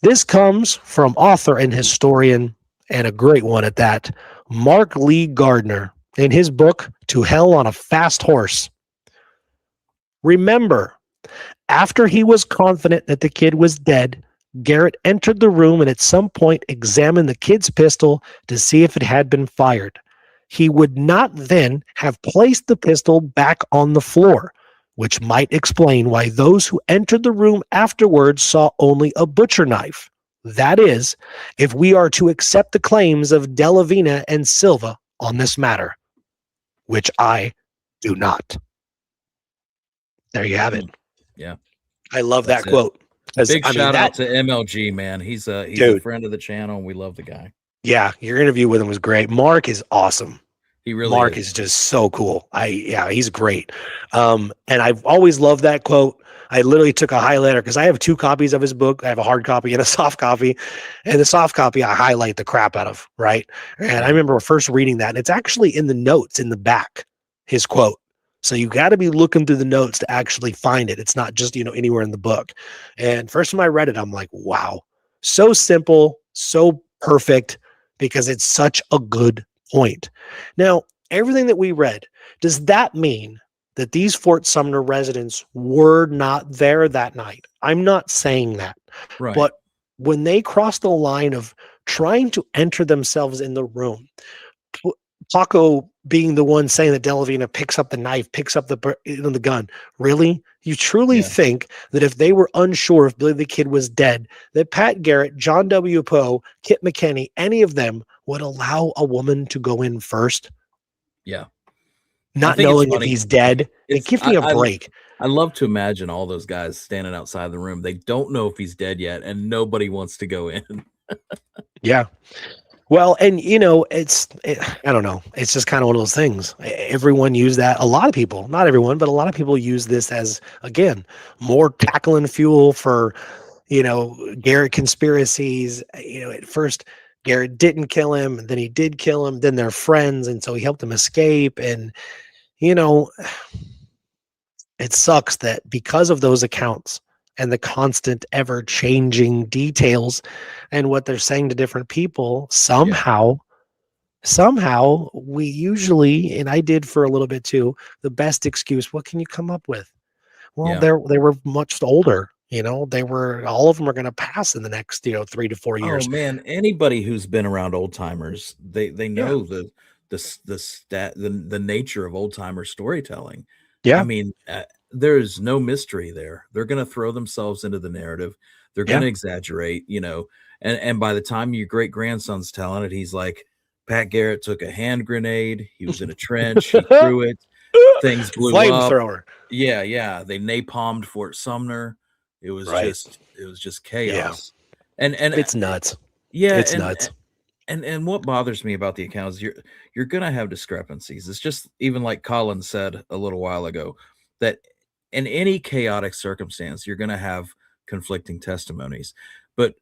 This comes from author and historian, and a great one at that, Mark Lee Gardner, in his book, To Hell on a Fast Horse. Remember, after he was confident that the kid was dead, Garrett entered the room and at some point examined the kid's pistol to see if it had been fired. He would not then have placed the pistol back on the floor, which might explain why those who entered the room afterwards saw only a butcher knife. That is, if we are to accept the claims of Delavina and Silva on this matter, which I do not. There you have it. Yeah. I love that quote. Big shout out to MLG, man. He's a friend of the channel, and we love the guy. Yeah, your interview with him was great. Mark is awesome. He really Mark is just so cool. He's great. And I've always loved that quote. I literally took a highlighter because I have 2 copies of his book. I have a hard copy and a soft copy. And the soft copy I highlight the crap out of, right? And I remember first reading that, and it's actually in the notes in the back, his quote. So you got to be looking through the notes to actually find it. It's not just, anywhere in the book. And first time I read it, I'm like, wow, so simple, so perfect, because it's such a good point. Now, everything that we read, does that mean that these Fort Sumner residents were not there that night? I'm not saying that. Right. But when they crossed the line of trying to enter themselves in the room. Paco being the one saying that Delavina picks up the knife, picks up the gun. Really? You truly Yeah. think that if they were unsure if Billy the Kid was dead, that Pat Garrett, John W. Poe, Kit McKinney, any of them would allow a woman to go in first, Yeah. I not think it's knowing if funny. he's dead? And It's give me a break. I love to imagine all those guys standing outside the room. They don't know if he's dead yet, and nobody wants to go in. Yeah. Well, and I don't know. It's just kind of one of those things. Everyone used that. A lot of people, not everyone, but a lot of people use this as, again, more tackling fuel for, Garrett conspiracies. At first Garrett didn't kill him, and then he did kill him. Then they're friends, and so he helped him escape. And you know, it sucks that because of those accounts and the constant ever changing details and what they're saying to different people, somehow we usually, and I did for a little bit too, the best excuse, what can you come up with? Well, Yeah. they were much older. They were, all of them are going to pass in the next 3 to 4 Oh years. man, anybody who's been around old timers, they Yeah. know the nature of old timer storytelling. I Yeah. mean, there's no mystery there. They're going to throw themselves into the narrative. They're going Yeah. to exaggerate, and by the time your great grandson's telling it, he's like, Pat Garrett took a hand grenade. He was in a trench. He threw it. Things blew up. Flamethrower. Yeah. They napalmed Fort Sumner. It was Right. just chaos. And It's nuts. yeah, It's nuts. and what bothers me about the accounts, you're gonna have discrepancies. It's just even like Colin said a little while ago, that in any chaotic circumstance, you're gonna have conflicting testimonies. But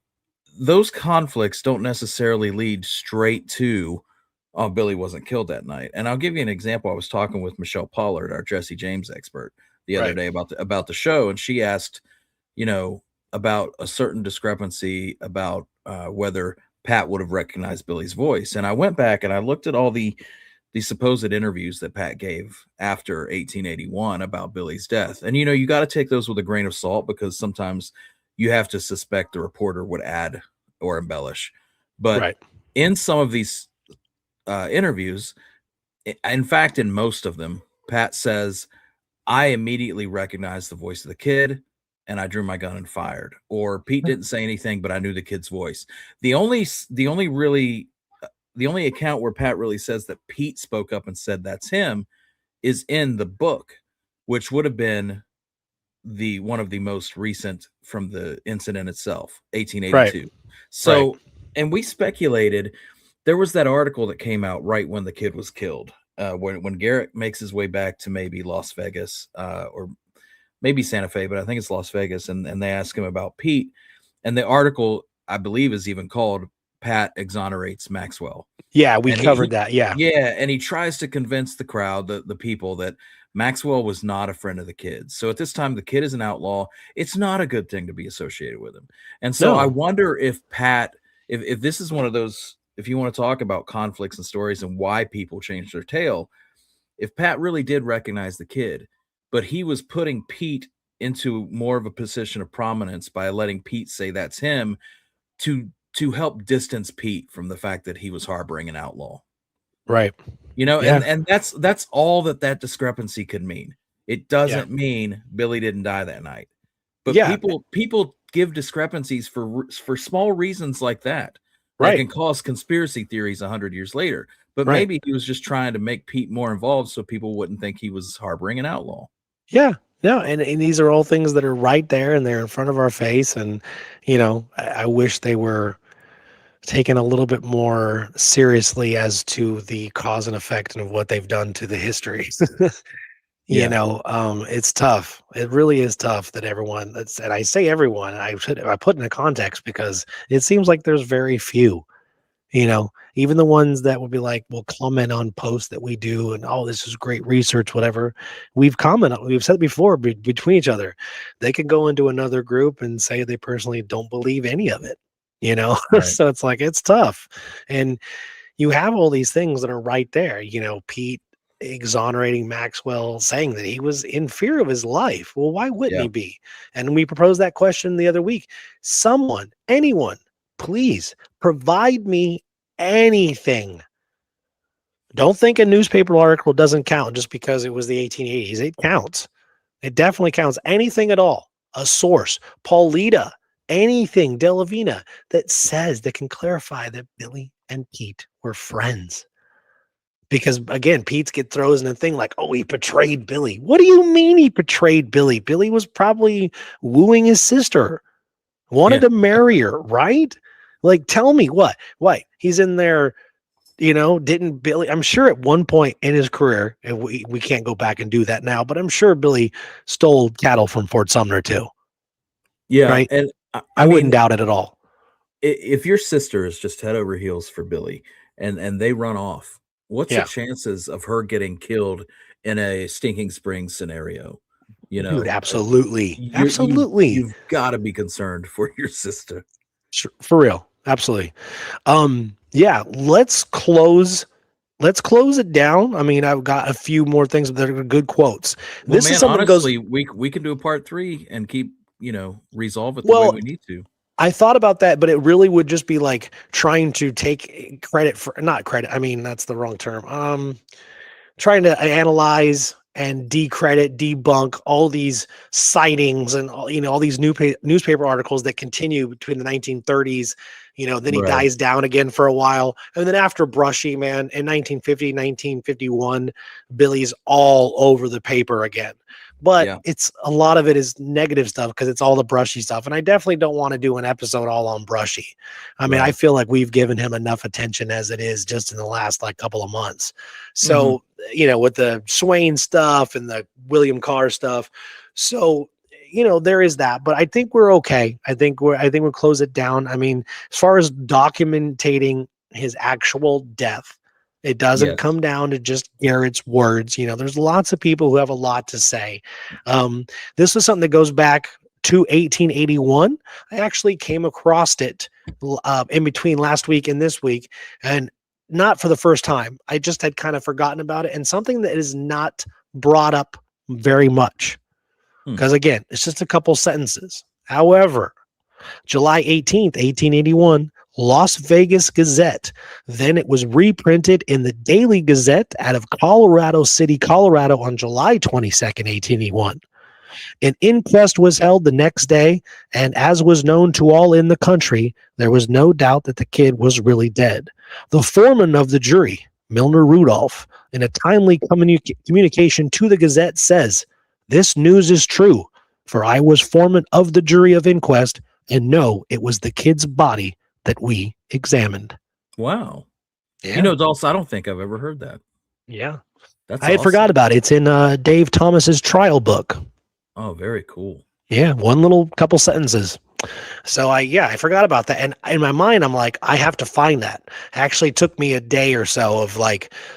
those conflicts don't necessarily lead straight to, oh, Billy wasn't killed that night. And I'll give you an example. I was talking with Michelle Pollard, our Jesse James expert, the other Right. day about the show, and she asked, about a certain discrepancy about whether Pat would have recognized Billy's voice. And I went back and I looked at all the supposed interviews that Pat gave after 1881 about Billy's death. And you got to take those with a grain of salt, because sometimes you have to suspect the reporter would add or embellish. But Right. in some of these interviews, in fact, in most of them, Pat says, I immediately recognized the voice of the kid, and I drew my gun and fired. Or Pete didn't say anything, but I knew the kid's voice. The only account where Pat really says that Pete spoke up and said that's him is in the book, which would have been the one of the most recent from the incident itself, 1882. Right. So, Right. and we speculated, there was that article that came out right when the kid was killed, when Garrett makes his way back to maybe Las Vegas, or maybe Santa Fe, but I think it's Las Vegas, and they ask him about Pete, and the article, I believe, is even called Pat Exonerates Maxwell. Yeah, we And covered that. Yeah. Yeah, and he tries to convince the crowd, the people, that Maxwell was not a friend of the kids. So at this time, the kid is an outlaw. It's not a good thing to be associated with him. And so I No. wonder if Pat, if this is one of those, if you want to talk about conflicts and stories and why people change their tale, if Pat really did recognize the kid, but he was putting Pete into more of a position of prominence by letting Pete say that's him, to help distance Pete from the fact that he was harboring an outlaw. Right. And Yeah. that's all that discrepancy could mean. It doesn't mean Billy didn't die that night. But Yeah. people give discrepancies for small reasons like that Right. can cause conspiracy theories 100 years later. But Right. maybe he was just trying to make Pete more involved so people wouldn't think he was harboring an outlaw. Yeah. No, and these are all things that are right there and they're in front of our face. And, I wish they were taken a little bit more seriously as to the cause and effect and of what they've done to the history. Yeah. It's tough. It really is tough that everyone and I say everyone, I put in a context because it seems like there's very few, even the ones that would be like, will comment on posts that we do and, oh, this is great research, whatever. We've said before between each other, they could go into another group and say they personally don't believe any of it, Right. so it's like, it's tough. And you have all these things that are right there, Pete exonerating Maxwell, saying that he was in fear of his life. Well, why wouldn't Yeah. he be? And we proposed that question the other week. Anyone please provide me anything. Don't think a newspaper article doesn't count just because it was the 1880s. It counts. It definitely counts. Anything at all. A source, Paulita, anything, Delavina, that can clarify that Billy and Pete were friends. Because again, Pete's throws in a thing like, oh, he betrayed Billy. What do you mean he betrayed Billy? Billy was probably wooing his sister, wanted to marry her, right? Like, tell me what? He's in there, didn't Billy? I'm sure at one point in his career, and we can't go back and do that now, but I'm sure Billy stole cattle from Fort Sumner too. Yeah. Right? And I wouldn't doubt it at all. If your sister is just head over heels for Billy and they run off, what's the chances of her getting killed in a Stinking Springs scenario? Dude, absolutely. Absolutely. You've got to be concerned for your sister. For real. Absolutely. Yeah, let's close it down. I mean, I've got a few more things that are good quotes. Well, this is something honestly, we can do a part 3 and keep, resolve it the way we need to. I thought about that, but it really would just be like trying to take credit for, not credit. I mean, that's the wrong term. Trying to analyze and debunk all these sightings and all these newspaper articles that continue between the 1930s. Then he dies down again for a while, and then after Brushy, man, in 1950, 1951, Billy's all over the paper again. But it's a lot of it is negative stuff because it's all the Brushy stuff. And I definitely don't want to do an episode all on Brushy. I mean, I feel like we've given him enough attention as it is just in the last couple of months. So, with the Swain stuff and the William Carr stuff. So, there is that, but I think we're okay. I think we'll close it down. I mean, as far as documenting his actual death, it doesn't come down to just Garrett's words. There's lots of people who have a lot to say. This is something that goes back to 1881. I actually came across it in between last week and this week, and not for the first time. I just had kind of forgotten about it, and something that is not brought up very much. Because again, it's just a couple sentences. However, July 18th, 1881, Las Vegas Gazette. Then it was reprinted in the Daily Gazette out of Colorado City, Colorado on July 22nd, 1881. An inquest was held the next day, and as was known to all in the country, there was no doubt that the kid was really dead. The foreman of the jury, Milner Rudolph, in a timely communication to the Gazette says, "This news is true, for I was foreman of the jury of inquest, and know it was the kid's body that we examined." Wow. Yeah. Dulce, I don't think I've ever heard that. Yeah. I had forgot about it. It's in Dave Thomas's trial book. Oh, very cool. Yeah, one little couple sentences. So I forgot about that. And in my mind, I'm like, I have to find that. It actually took me a day or so of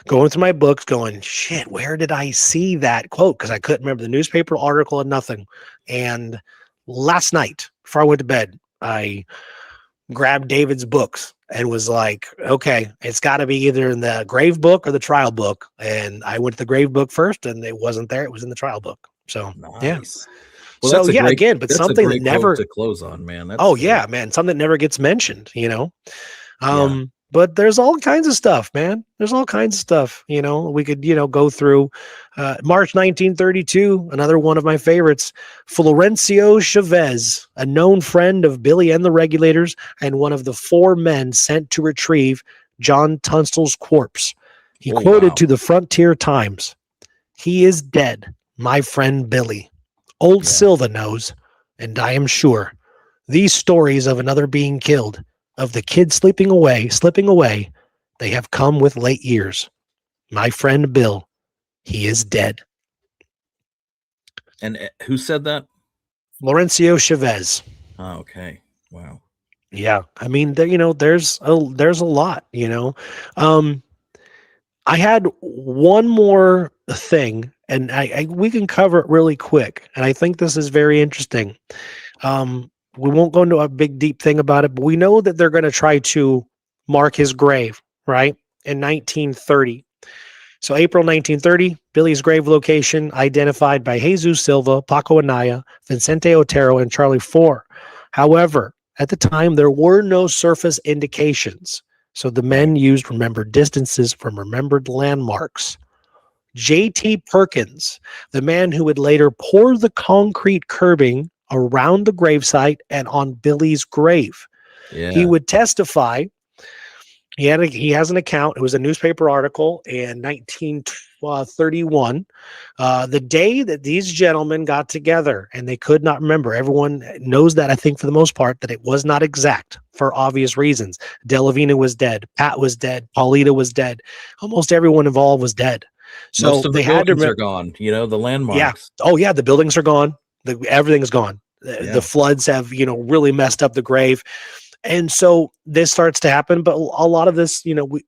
going through my books going, shit, where did I see that quote? Because I couldn't remember the newspaper article and nothing. And last night, before I went to bed, I grabbed David's books and was like, okay, it's got to be either in the grave book or the trial book. And I went to the grave book first, and it wasn't there. It was in the trial book. So, nice. Well, so again, but something that never to close on, man. Man, something that never gets mentioned, But there's all kinds of stuff, man. There's all kinds of stuff, we could, go through. March 1932, another one of my favorites, Florencio Chavez, a known friend of Billy and the Regulators, and one of the 4 men sent to retrieve John Tunstall's corpse. He quoted to the Frontier Times, "He is dead, my friend Billy. Old Silva knows, and I am sure. These stories of another being killed, of the kid slipping away, they have come with late years. My friend Bill, he is dead." And who said that? Florencio Chavez. Oh, okay. Wow. Yeah. I mean, there's a lot, I had one more thing, and we can cover it really quick. And I think this is very interesting. We won't go into a big, deep thing about it, but we know that they're going to try to mark his grave, right? In 1930. So April 1930, Billy's grave location identified by Jesus Silva, Paco Anaya, Vicente Otero, and Charlie Four. However, At the time, there were no surface indications, so the men used remembered distances from remembered landmarks. J.T. Perkins, the man who would later pour the concrete curbing around the gravesite and on Billy's grave. He Yeah. would testify. He has an account. It was a newspaper article in 1931. The day that these gentlemen got together, and they could not remember. Everyone knows that, I think, for the most part, that it was not exact for obvious reasons. Delavina was dead. Pat was dead. Paulita was dead. Almost everyone involved was dead. So Most of the they had to buildings are remember. gone, you know, the Yeah. landmarks. Oh, yeah. The buildings are gone. Everything's gone. Yeah. The floods have, really messed up the grave. And so this starts to happen, but a lot of this, we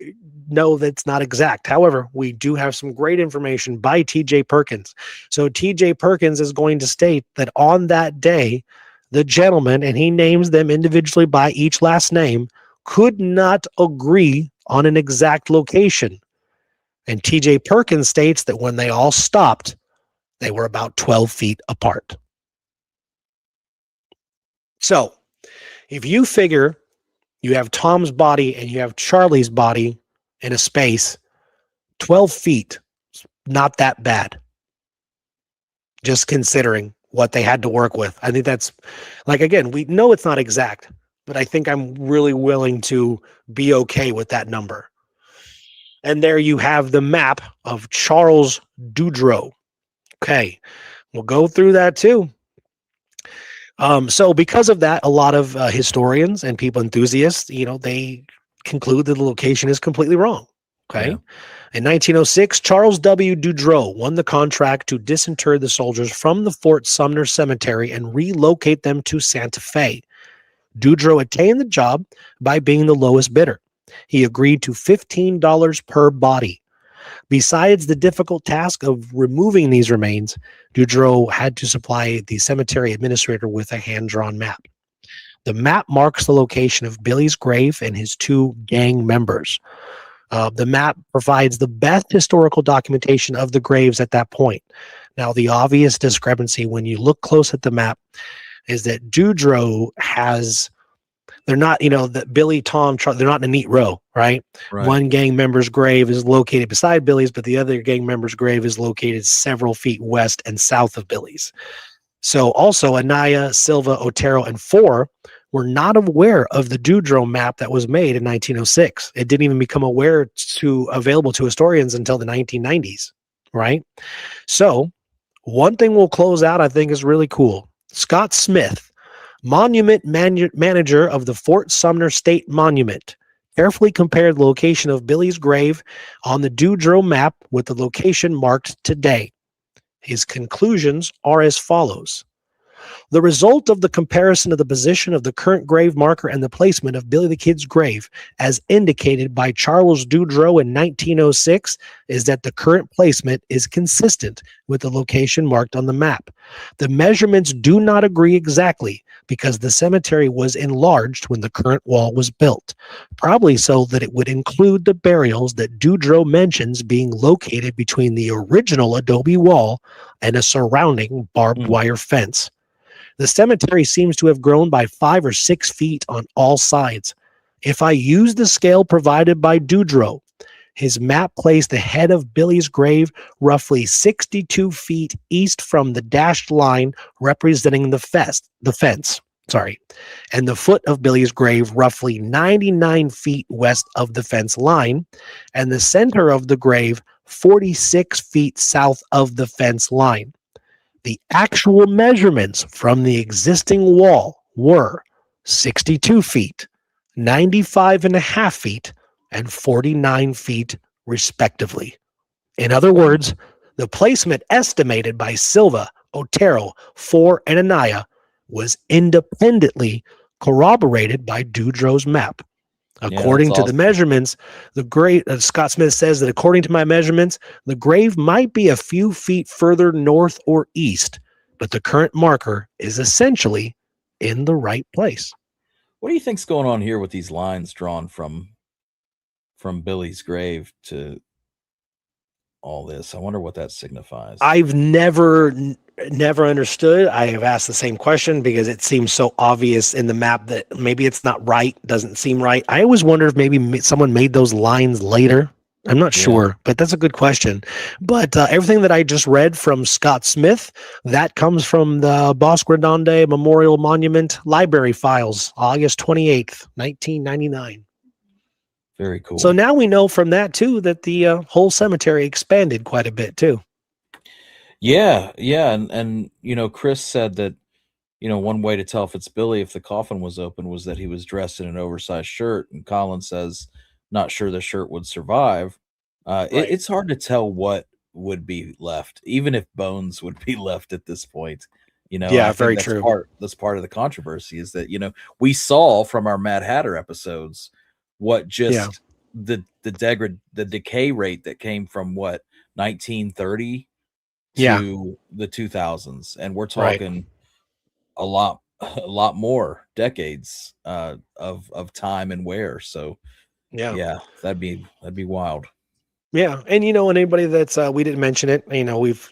know that's not exact. However, we do have some great information by TJ Perkins. So TJ Perkins is going to state that on that day, the gentleman, and he names them individually by each last name, could not agree on an exact location. And TJ Perkins states that when they all stopped, they were about 12 feet apart. So if you figure you have Tom's body and you have Charlie's body in a space, 12 feet, not that bad. Just considering what they had to work with. I think that's, like, again, we know it's not exact, but I think I'm really willing to be okay with that number. And there you have the map of Charles Dudrow. Okay, we'll go through that too. So because of that, a lot of historians and people enthusiasts, they conclude that the location is completely wrong. Okay. Yeah. In 1906, Charles W. Dudrow won the contract to disinter the soldiers from the Fort Sumner Cemetery and relocate them to Santa Fe. Dudrow attained the job by being the lowest bidder. He agreed to $15 per body. Besides the difficult task of removing these remains, Dudrow had to supply the cemetery administrator with a hand-drawn map. The map marks the location of Billy's grave and his two gang members. The map provides the best historical documentation of the graves at that point. Now, the obvious discrepancy when you look close at the map is that Dudrow has, they're not, that Billy, Tom, they're not in a neat row, right? One gang member's grave is located beside Billy's, but the other gang member's grave is located several feet west and south of Billy's. So also Anaya, Silva, Otero, and Four were not aware of the Dudrow map that was made in 1906. It didn't even become available to historians until the 1990s, right? So one thing we'll close out, I think, is really cool. Scott Smith, monument manager of the Fort Sumner State Monument, carefully compared the location of Billy's grave on the Dudrow map with the location marked today. His conclusions are as follows. The result of the comparison of the position of the current grave marker and the placement of Billy the Kid's grave, as indicated by Charles Dudrow in 1906, is that the current placement is consistent with the location marked on the map. The measurements do not agree exactly because the cemetery was enlarged when the current wall was built, probably so that it would include the burials that Dudrow mentions being located between the original adobe wall and a surrounding barbed wire fence. The cemetery seems to have grown by 5 or 6 feet on all sides. If I use the scale provided by Dudrow, his map placed the head of Billy's grave roughly 62 feet east from the dashed line representing the fence, and the foot of Billy's grave roughly 99 feet west of the fence line, and the center of the grave 46 feet south of the fence line. The actual measurements from the existing wall were 62 feet, 95.5 feet, and 49 feet, respectively. In other words, the placement estimated by Silva, Otero, Four, and Anaya was independently corroborated by Dudrow's map. According to the measurements, the grave, Scott Smith says that according to my measurements, the grave might be a few feet further north or east, but the current marker is essentially in the right place. What do you think's going on here with these lines drawn from Billy's grave to all this? I wonder what that signifies. I've never understood. I have asked the same question because it seems so obvious in the map that maybe it's not right, doesn't seem right. I always wonder if maybe someone made those lines later. I'm not Yeah. sure, but that's a good question. But everything that I just read from Scott Smith, that comes from the Bosque Grande Memorial Monument Library files, August 28th, 1999. Very cool. So now we know from that too that the whole cemetery expanded quite a bit too. Yeah, and Chris said that one way to tell if it's Billy if the coffin was open was that he was dressed in an oversized shirt, and Colin says not sure the shirt would survive. Right. It's hard to tell what would be left, even if bones would be left at this point. Yeah, I think very true. that's part of the controversy is that we saw from our Mad Hatter episodes what Yeah. just the decay rate that came from what 1930 Yeah. to the 2000s, and we're Right. talking a lot more decades of time and wear. So Yeah. yeah, that'd be wild. Yeah. And and anybody that's we didn't mention it,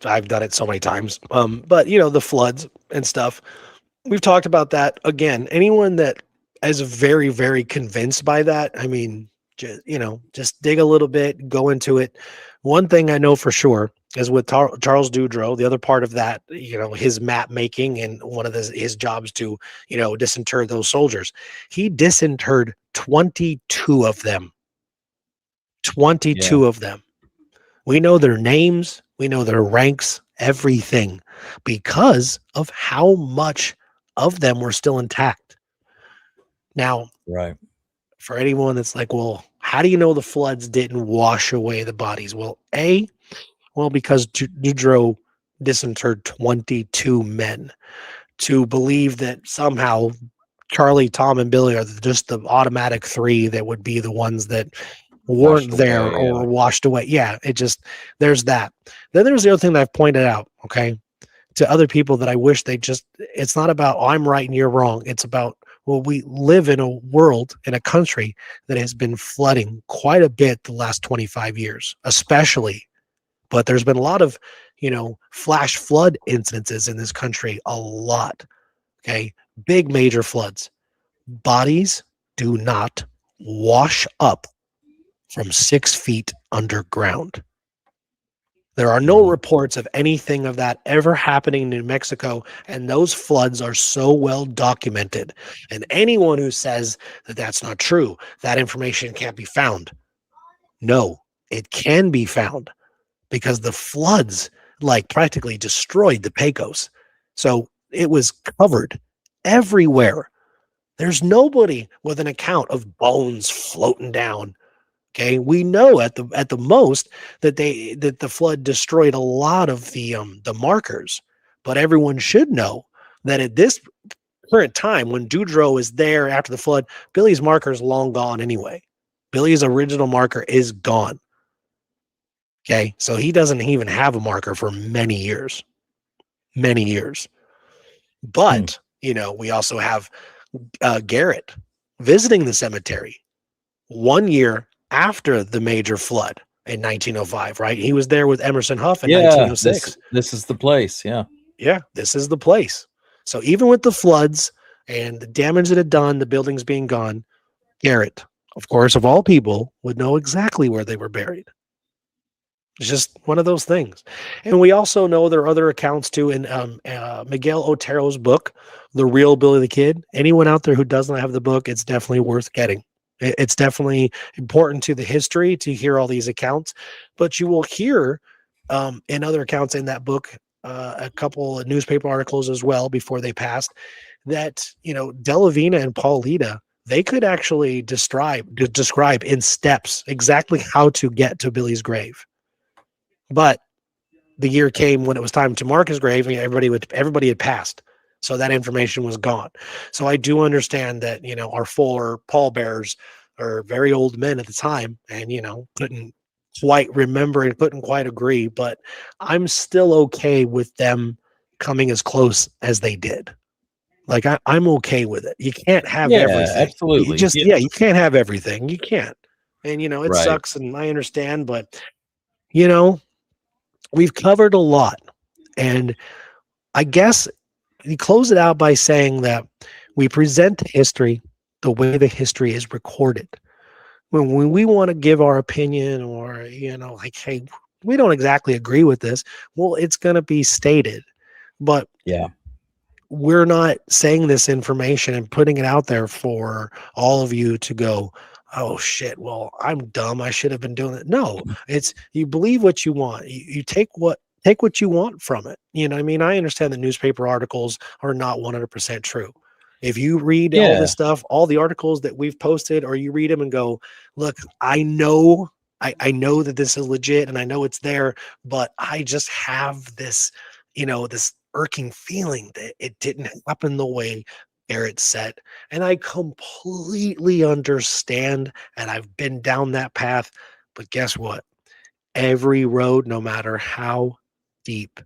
I've done it so many times. But the floods and stuff. We've talked about that again. Anyone that is very, very convinced by that, I mean, just dig a little bit, go into it. One thing I know for sure is with Charles Dudrow, the other part of that, his map making and one of his jobs to, disinter those soldiers. He disinterred 22 of them. 22 Yeah, of them. We know their names, we know their ranks, everything, because of how much of them were still intact. Now, right. for anyone that's like, well, how do you know the floods didn't wash away the bodies? Well, because Dudrow disinterred 22 men. To believe that somehow Charlie, Tom, and Billy are just the automatic three that would be the ones that Washed weren't there away. or were washed away. Yeah, there's that. Then there's the other thing that I've pointed out, okay, to other people that I wish it's not about, oh, I'm right and you're wrong. It's about, well, we live in a world, in a country that has been flooding quite a bit the last 25 years, especially. But there's been a lot of, flash flood incidences in this country, a lot. Okay. Big major floods. Bodies do not wash up from 6 feet underground. There are no reports of anything of that ever happening in New Mexico, and those floods are so well documented. And anyone who says that that's not true, that information can't be found. No, it can be found because the floods practically destroyed the Pecos. So it was covered everywhere. There's nobody with an account of bones floating down. Okay, we know at the most that the flood destroyed a lot of the markers, but everyone should know that at this current time, when Dudrow is there after the flood, Billy's marker is long gone anyway. Billy's original marker is gone. Okay, so he doesn't even have a marker for many years, many years. But we also have Garrett visiting the cemetery 1 year after the major flood in 1905, right? He was there with Emerson Huff in 1906. This is the place. Yeah. Yeah, this is the place. So even with the floods and the damage that had done, the buildings being gone, Garrett, of course, of all people, would know exactly where they were buried. It's just one of those things. And we also know there are other accounts too in Miguel Otero's book, The Real Billy the Kid. Anyone out there who doesn't have the book, it's definitely worth getting. It's definitely important to the history to hear all these accounts, but you will hear in other accounts in that book, a couple of newspaper articles as well before they passed, that Delavina and Paulita, they could actually describe in steps exactly how to get to Billy's grave. But the year came when it was time to mark his grave, and everybody had passed. So that information was gone. So I do understand that, our 4 pallbearers are very old men at the time and, couldn't quite remember and couldn't quite agree, but I'm still okay with them coming as close as they did. I'm okay with it. You can't have everything. Absolutely. You can't have everything. You can't. And, it Right. sucks and I understand, but, you know, we've covered a lot. And I guess you close it out by saying that we present history the way the history is recorded. When we want to give our opinion, or, like, hey, we don't exactly agree with this, well, it's going to be stated. But Yeah. we're not saying this information and putting it out there for all of you to go, oh shit, well, I'm dumb, I should have been doing it. No, it's, you believe what you want. You take what you want from it. You know what I mean? I understand that newspaper articles are not 100% true. If you read all Yeah. this stuff, all the articles that we've posted, or you read them and go, look, I know that this is legit and I know it's there, but I just have this, this irking feeling that it didn't happen the way Garrett said. And I completely understand, and I've been down that path. But guess what? Every road, no matter how deep,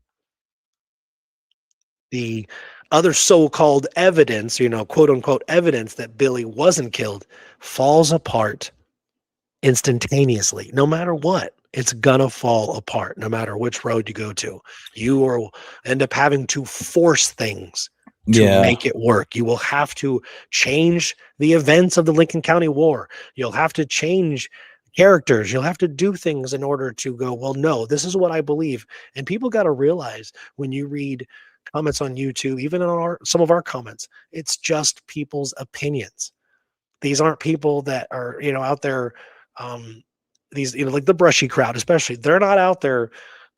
the other so-called evidence, quote unquote evidence that Billy wasn't killed, falls apart instantaneously. No matter what, it's gonna fall apart no matter which road you go to. You will end up having to force things to Yeah. make it work. You will have to change the events of the Lincoln County War. You'll have to change characters. You'll have to do things in order to go, well, no, this is what I believe. And people got to realize, when you read comments on YouTube, even on some of our comments, it's just people's opinions. These aren't people that are, out there, um, these, like the brushy crowd, especially, they're not out there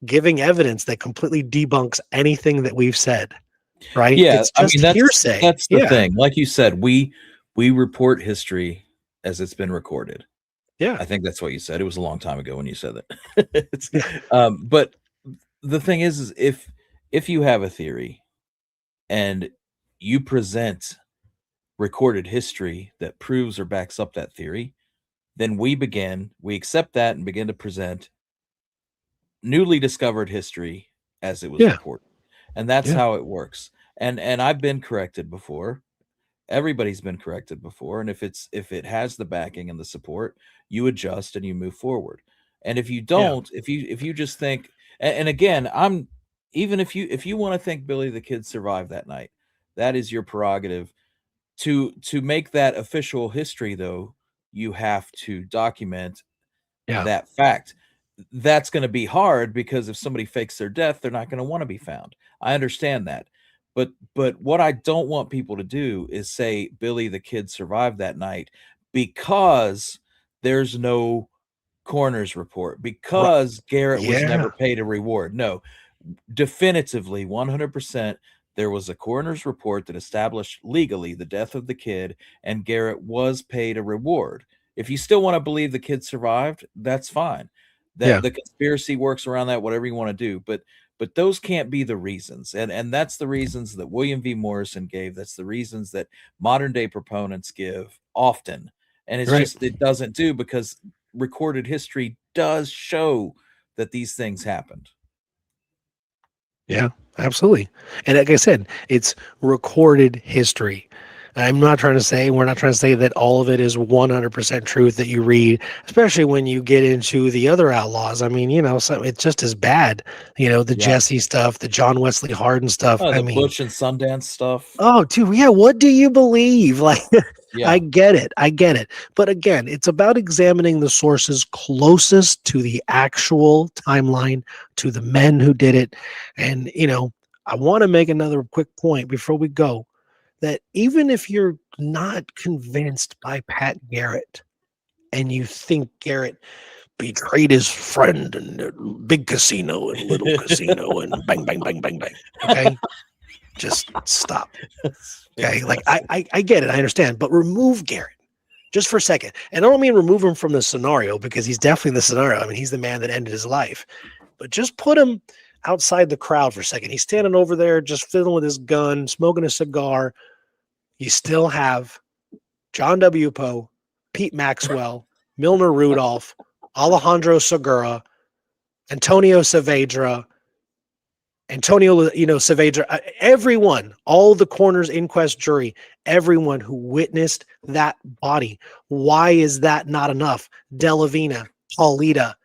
giving evidence that completely debunks anything that we've said, right? Yeah, It's I just mean, that's hearsay. that's the Yeah. thing. Like you said, we report history as it's been recorded. Yeah. I think that's what you said. It was a long time ago when you said that. It's, Yeah. but the thing is if you have a theory and you present recorded history that proves or backs up that theory, then we accept that and begin to present newly discovered history as it was Yeah. reported. And that's Yeah. how it works. And I've been corrected before. Everybody's been corrected before, and if it has the backing and the support, you adjust and you move forward. And if you Yeah. don't, if you just think, and again, I'm, even if you want to think Billy the Kid survived that night, that is your prerogative. To make that official history, though, you have to document Yeah. that fact. That's going to be hard because if somebody fakes their death, they're not going to want to be found. I understand that. But what I don't want people to do is say Billy the Kid survived that night because there's no coroner's report, Right. because Garrett was Yeah. never paid a reward. No, definitively 100% there was a coroner's report that established legally the death of the kid, and Garrett was paid a reward. If you still want to believe the kid survived, that's fine. That Yeah. the conspiracy works around that, whatever you want to do, but those can't be the reasons. And that's the reasons that William V. Morrison gave. That's the reasons that modern day proponents give often. And it's Right. just, it doesn't do, because recorded history does show that these things happened. Yeah, absolutely. And like I said, it's recorded history. We're not trying to say that all of it is 100% truth that you read, especially when you get into the other outlaws. I mean, so it's just as bad, the Yeah. Jesse stuff, the John Wesley Hardin stuff. Oh, I the mean, Butch and Sundance stuff. oh, dude, yeah, what do you believe? Like, I Yeah. get it. I get it. But again, it's about examining the sources closest to the actual timeline, to the men who did it. And, I want to make another quick point before we go, that even if you're not convinced by Pat Garrett and you think Garrett betrayed his friend and big casino and little casino and bang, bang, bang, bang, bang. Okay. Just stop. Okay. Like I get it. I understand, but remove Garrett just for a second. And I don't mean remove him from the scenario, because he's definitely the scenario. I mean, he's the man that ended his life, but just put him outside the crowd for a second. He's standing over there, just fiddling with his gun, smoking a cigar. You still have John W. Poe, Pete Maxwell, Milner Rudolph, Alejandro Segura, Antonio Saavedra, everyone, all the coroner's inquest jury, everyone who witnessed that body. Why is that not enough? Delavina, Paulita,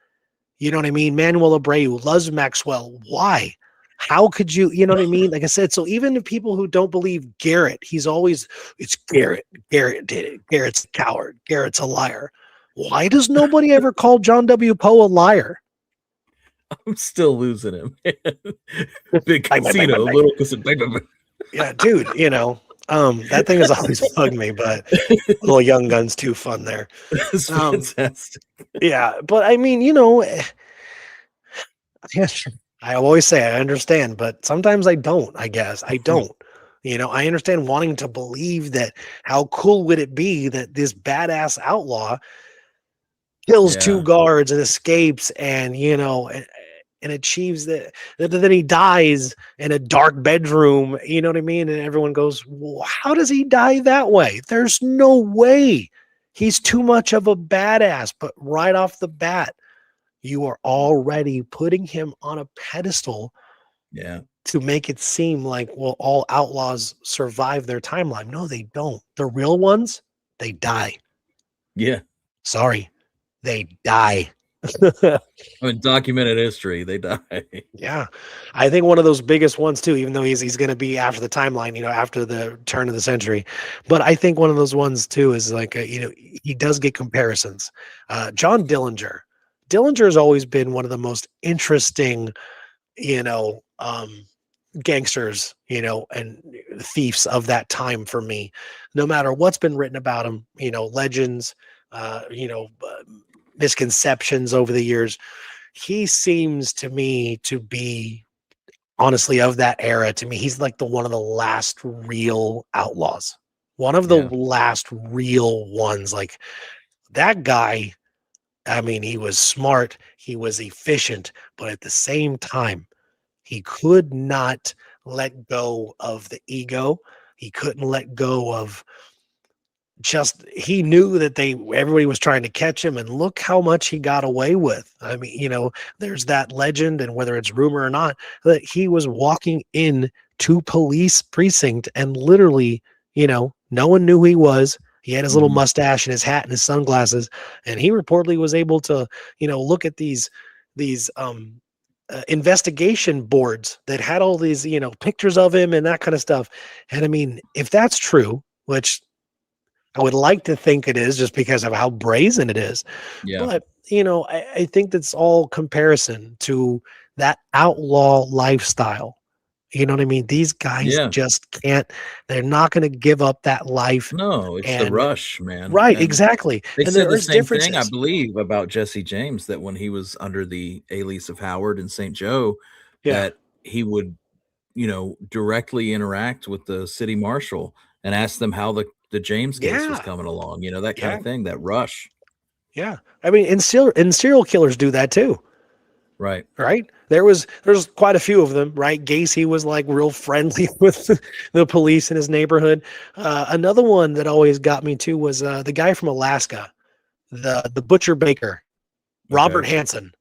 You know what I mean? Manuel Abreu loves Maxwell. Why? How could you, you know what I mean? Like I said, so even the people who don't believe Garrett, he's always, it's Garrett. Garrett did it. Garrett's a coward. Garrett's a liar. Why does nobody ever call John W. Poe a liar? I'm still losing him. Big Bang, bang, bang, casino, bang, bang. little casino. Bang, bang, bang. Yeah, dude, that thing has always bugged me, but little Young Gun's too fun there. It's fantastic. Yeah, but I mean, I always say I understand, but sometimes I don't, I guess. I don't. I understand wanting to believe that how cool would it be that this badass outlaw kills two Yeah. guards and escapes and achieves that. Then he dies in a dark bedroom, you know what I mean? And everyone goes, well, how does he die that way? There's no way. He's too much of a badass. But right off the bat, you are already putting him on a pedestal Yeah. to make it seem like, well, all outlaws survive their timeline. No, they don't. The real ones, they die. Yeah. Sorry, they die. I mean, documented history, they die. Yeah. I think one of those biggest ones too, even though he's going to be after the timeline, after the turn of the century. But I think one of those ones too is like, he does get comparisons. John Dillinger. Dillinger has always been one of the most interesting, gangsters, and thieves of that time for me. No matter what's been written about him, legends, misconceptions over the years, he seems to me to be, honestly, of that era. To me, he's like one of the last real outlaws, one of the Yeah. last real ones. Like that guy, I mean, he was smart, he was efficient, but at the same time, he could not let go of the ego. He couldn't let go of he knew that everybody was trying to catch him, and look how much he got away with. I mean, there's that legend, and whether it's rumor or not, that he was walking in to police precinct and literally, no one knew who he was. He had his little Mhm. mustache and his hat and his sunglasses, and he reportedly was able to, look at these investigation boards that had all these, pictures of him and that kind of stuff. And I mean, if that's true, which I would like to think it is, just because of how brazen it is. Yeah. But, I think that's all comparison to that outlaw lifestyle. You know what I mean? These guys Yeah. just can't, they're not going to give up that life. No, it's the And rush, man. right, And exactly. they And said there the is same thing, I differences. believe, about Jesse James, that when he was under the alias of Howard in St. Joe, Yeah. that he would, directly interact with the city marshal and ask them how the James case was Yeah. coming along, that kind Yeah. of thing, that rush. Yeah. I mean, and serial killers do that too. Right. Right. There's quite a few of them, right? Gacy was like real friendly with the police in his neighborhood. Another one that always got me too was the guy from Alaska, the butcher baker, Robert Okay. Hansen.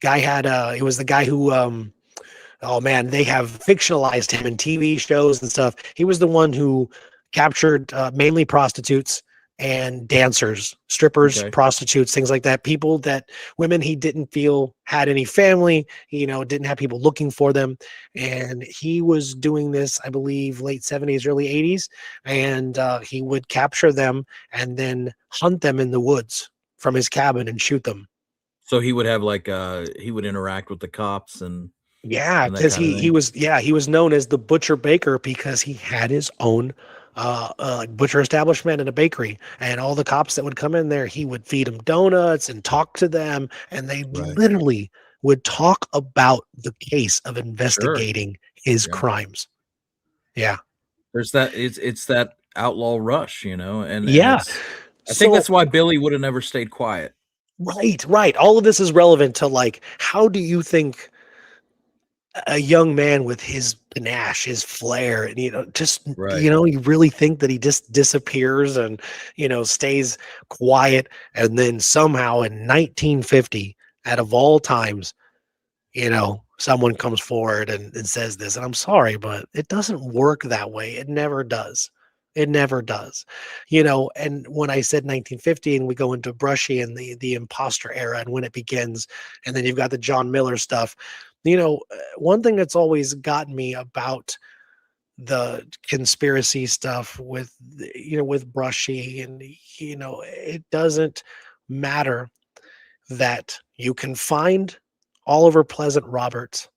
Guy had it was the guy who oh man, they have fictionalized him in TV shows and stuff. He was the one who captured mainly prostitutes and dancers, strippers, Okay. prostitutes, things like that. Women he didn't feel had any family, didn't have people looking for them. And he was doing this, I believe, late 70s, early 80s. And he would capture them and then hunt them in the woods from his cabin and shoot them. So he would have he would interact with the cops Yeah, and that because kind of he thing? was he was known as the butcher baker because he had his own butcher establishment and a bakery, and all the cops that would come in there, he would feed them donuts and talk to them, and they Right. literally would talk about the case of Sure. investigating his Yeah. crimes. Yeah, There's it's that outlaw rush, and yeah. it's I think So that's why Billy would have never stayed quiet. right. All of this is relevant to like, how do you think a young man with his panache, his flair, and just Right. you really think that he just disappears and stays quiet, and then somehow in 1950, out of all times, someone comes forward and says this, and I'm sorry, but it doesn't work that way. It never does. It never does. You know, and when I said 1950 and we go into Brushy and the imposter era and when it begins, and then you've got the John Miller stuff, you know, one thing that's always gotten me about the conspiracy stuff with, you know, with Brushy and, you know, it doesn't matter that you can find Oliver Pleasant Roberts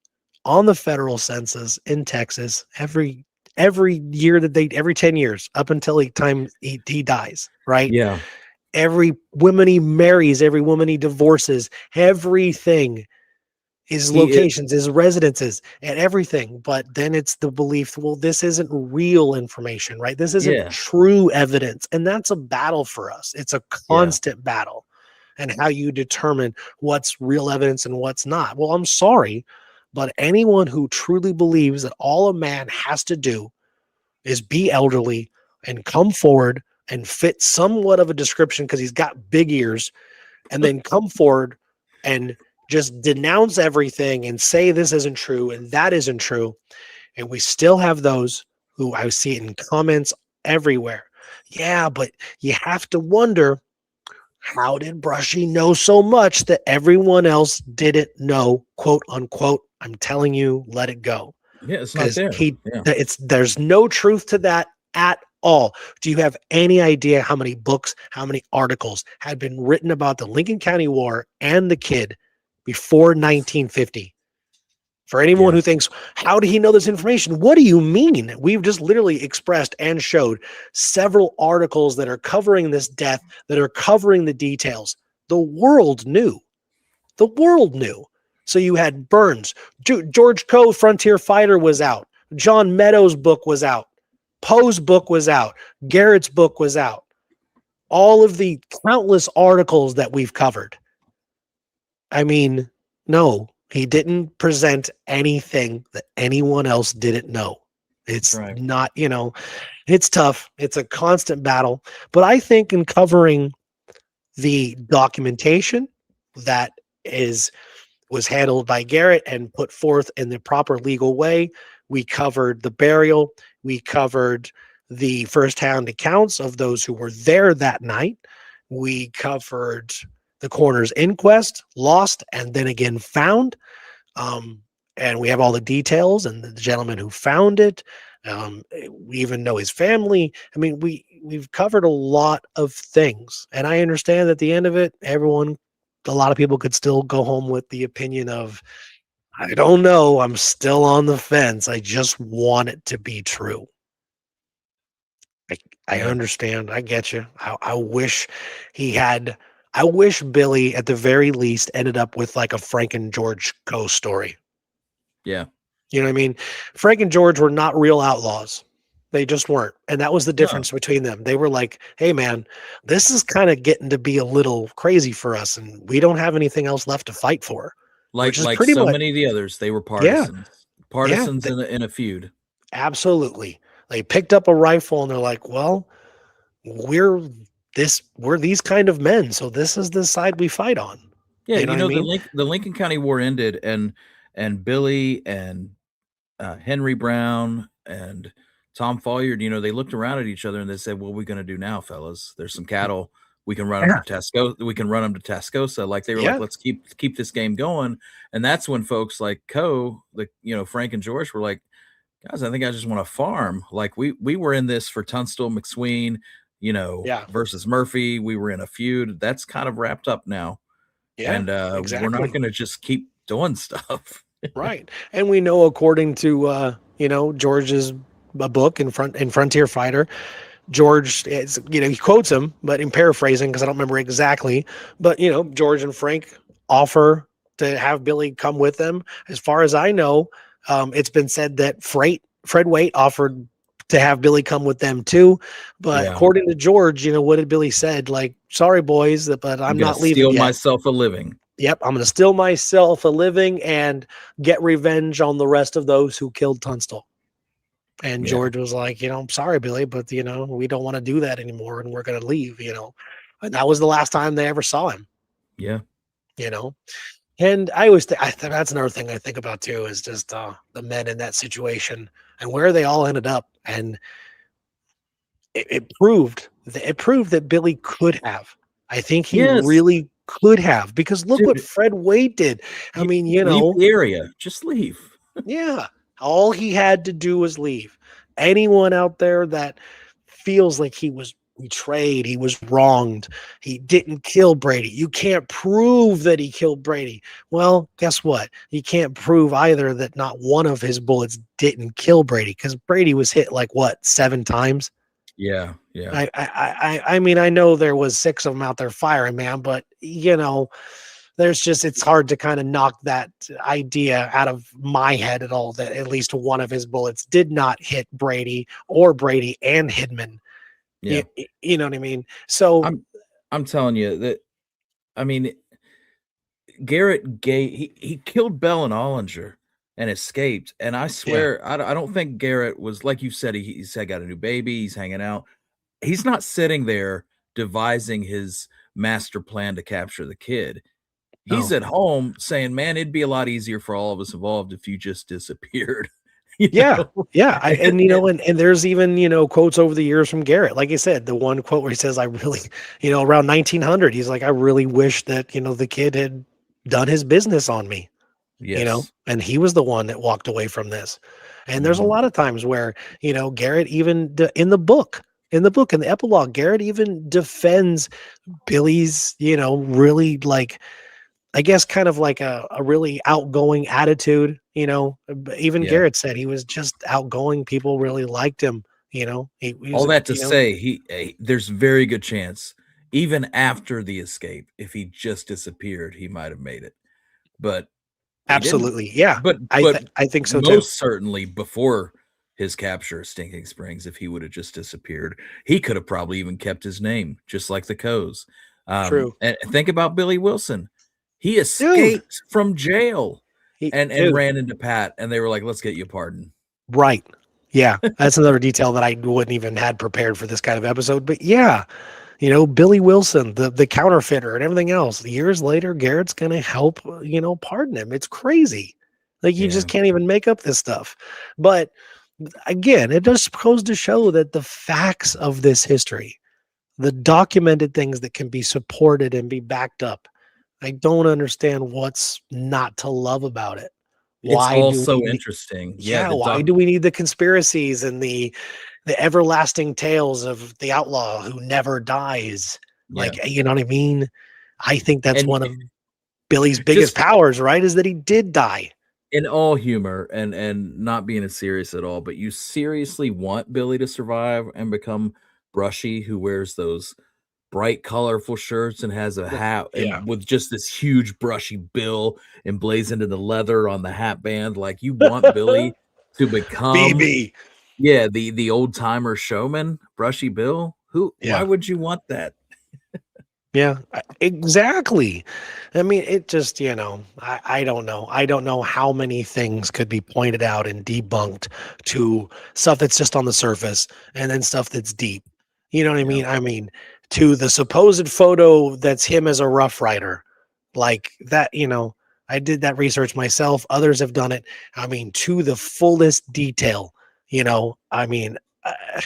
on the federal census in Texas every year that they every 10 years up until he dies, right? Yeah. Every woman he marries, every woman he divorces, everything, his He is, locations, his residences, and everything. But then it's the belief, well, this isn't real information, right? This isn't yeah. true evidence. And that's a battle for us. It's a Yeah. constant battle. And how you determine what's real evidence and what's not. Well, I'm sorry, but anyone who truly believes that all a man has to do is be elderly and come forward and fit somewhat of a description because he's got big ears, and then come forward and just denounce everything and say this isn't true and that isn't true. And we still have those who I see it in comments everywhere. Yeah, but you have to wonder, how did Brushy know so much that everyone else didn't know, quote unquote? I'm telling you, let it go. Yeah. It's not Because there. Yeah. there's no truth to that at all. Do you have any idea how many books, how many articles had been written about the Lincoln County War and the kid before 1950? For anyone Yeah. who thinks, how did he know this information? What do you mean? We've just literally expressed and showed several articles that are covering this death, that are covering the details. The world knew. The world knew. So you had Burns, George Coe, Frontier Fighter was out. John Meadows' book was out. Poe's book was out. Garrett's book was out. All of the countless articles that we've covered. I mean, no, he didn't present anything that anyone else didn't know. It's Right. not, you know, it's tough. It's a constant battle. But I think in covering the documentation that was handled by Garrett and put forth in the proper legal way, we covered the burial. We covered the firsthand accounts of those who were there that night. We covered the coroner's inquest, lost and then again found. Um, and we have all the details and the gentleman who found it. We even know his family. I mean, we've covered a lot of things, and I understand that at the end of it, a lot of people could still go home with the opinion of, I don't know, I'm still on the fence. I just want it to be true. I Yeah. understand. I get you. I wish he had. I wish Billy, at the very least, ended up with like a Frank and George ghost story. Yeah. You know what I mean? Frank and George were not real outlaws. They just weren't. And that was the No. difference between them. They were like, hey, man, this is kind of getting to be a little crazy for us. And we don't have anything else left to fight for, which is Like pretty so much, many of the others, they were yeah, partisans. yeah, Partisans in a feud. absolutely. They picked up a rifle and they're like, well, we're we're these kind of men. So this is the side we fight on. Yeah, You know you what I know mean? The Lincoln County War ended, and Billy and Henry Brown and Tom Folliard, you know, they looked around at each other and they said, "What are we going to do now, fellas? There's some cattle. We can run them Yeah. to Tasco. We can run them to Tascosa." Like they were like, Yeah. "Let's keep this game going." And that's when folks like Frank and George were like, "Guys, I think I just want to farm." Like we were in this for Tunstall, McSween, Yeah. versus Murphy. We were in a feud. That's kind of wrapped up now, Yeah. and we're not Exactly. going to just keep doing stuff. Right. And we know, according to George's book in Frontier Fighter, George is, he quotes him, but in paraphrasing, because I don't remember exactly, but George and Frank offer to have Billy come with them. As far as I know, it's been said that Fred Waite offered to have Billy come with them too. But Yeah, according to George, what did Billy said? Like, sorry boys, but I'm I'm gonna not leaving steal yet. myself a living. Yep, I'm going to steal myself a living and get revenge on the rest of those who killed Tunstall. And Yeah, George was like, I'm sorry, Billy, but we don't want to do that anymore, and we're going to leave. And that was the last time they ever saw him. yeah, You know, and I always that's another thing I think about too, is just the men in that situation and where they all ended up. And it proved that Billy could have. I think he Yes, really could have, because look what dude, Fred Wade did. I you mean, leave the area. Just leave. yeah, all he had to do was leave. Anyone out there that feels like he was betrayed, he was wronged, he didn't kill Brady. You can't prove that he killed Brady. Well, guess what? You can't prove either that not one of his bullets didn't kill Brady, because Brady was hit like what, 7 times? Yeah, yeah, I mean, I know there was 6 of them out there firing, man, but there's just, it's hard to kind of knock that idea out of my head at all, that at least one of his bullets did not hit Brady, or Brady and Hidman. yeah. You know what I mean? So I'm telling you that. I mean, Garrett Gay, he killed Bell and Ollinger and escaped. And I yeah, swear, I don't think Garrett was like you said. He said got a new baby. He's hanging out. He's not sitting there devising his master plan to capture the kid. He's no. at home saying, "Man, it'd be a lot easier for all of us involved if you just disappeared." you Yeah. know, Yeah. and, And there's even, quotes over the years from Garrett. Like I said, the one quote where he says, I really, around 1900, he's like, I really wish that, the kid had done his business on me, yes, and he was the one that walked away from this. And there's a mhm, lot of times where, Garrett even in the epilogue, Garrett even defends Billy's, really, like, I guess, kind of like a really outgoing attitude, even yeah. Garrett said he was just outgoing. People really liked him, he was, All that to say, there's very good chance, even after the escape, if he just disappeared, he might have made it. But he didn't. absolutely. Yeah. But I, but I think so too. most certainly before his capture of Stinking Springs, if he would have just disappeared, he could have probably even kept his name, just like the Coes. True. And think about Billy Wilson. He Dude. escaped from jail and Dude. ran into Pat, and they were like, "Let's get you a pardon." Right. Yeah. That's another detail that I wouldn't even had prepared for this kind of episode. But yeah, Billy Wilson, the counterfeiter and everything else. Years later, Garrett's going to help, pardon him. It's crazy. Like, you just Yeah, can't even make up this stuff. But again, it just goes to show that the facts of this history, the documented things that can be supported and be backed up, I don't understand what's not to love about it. it's Why all do so we need, interesting. Yeah, yeah, why do we need the conspiracies and the everlasting tales of the outlaw who never dies? yeah, Like, you know what I mean? I think that's and one of Billy's biggest just powers, right? Is that he did die. in all humor and not being as serious at all, but you seriously want Billy to survive and become Brushy, who wears those bright, colorful shirts and has a hat Yeah. and with just this huge brushy bill emblazoned in the leather on the hat band. Like you want Billy to become, BB. the old timer showman, Brushy Bill. Why Yeah. would you want that? Yeah, exactly. I mean, it just, I don't know. I don't know how many things could be pointed out and debunked to stuff that's just on the surface, and then stuff that's deep. You know what I Yeah. mean? I mean, to the supposed photo that's him as a Rough Rider, like that, I did that research myself. Others have done it. I mean, to the fullest detail, I mean, uh,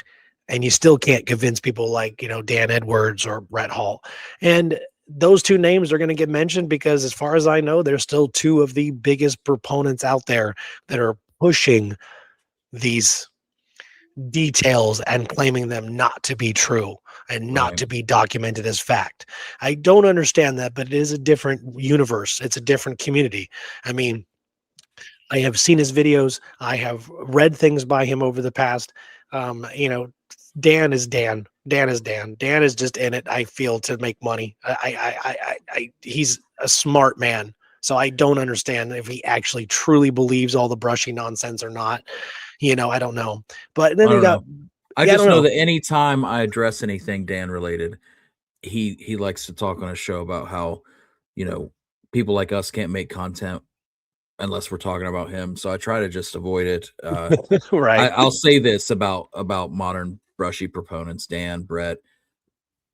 and you still can't convince people like, Dan Edwards or Brett Hall. And those two names are going to get mentioned because, as far as I know, they're still two of the biggest proponents out there that are pushing these details and claiming them not to be true and not Right. to be documented as fact. I don't understand that, but it is a different universe. It's a different community. I mean, I have seen his videos. I have read things by him over the past. Dan is Dan. Dan is Dan. Dan is just in it, I feel, to make money. He's a smart man. So I don't understand if he actually truly believes all the brushy nonsense or not. I don't know. But then I he don't got, know. I yeah, I just don't know know. that anytime I address anything Dan related, he likes to talk on a show about how, you know, people like us can't make content unless we're talking about him. So I try to just avoid it. Right. I'll say this about modern brushy proponents, Dan, Brett.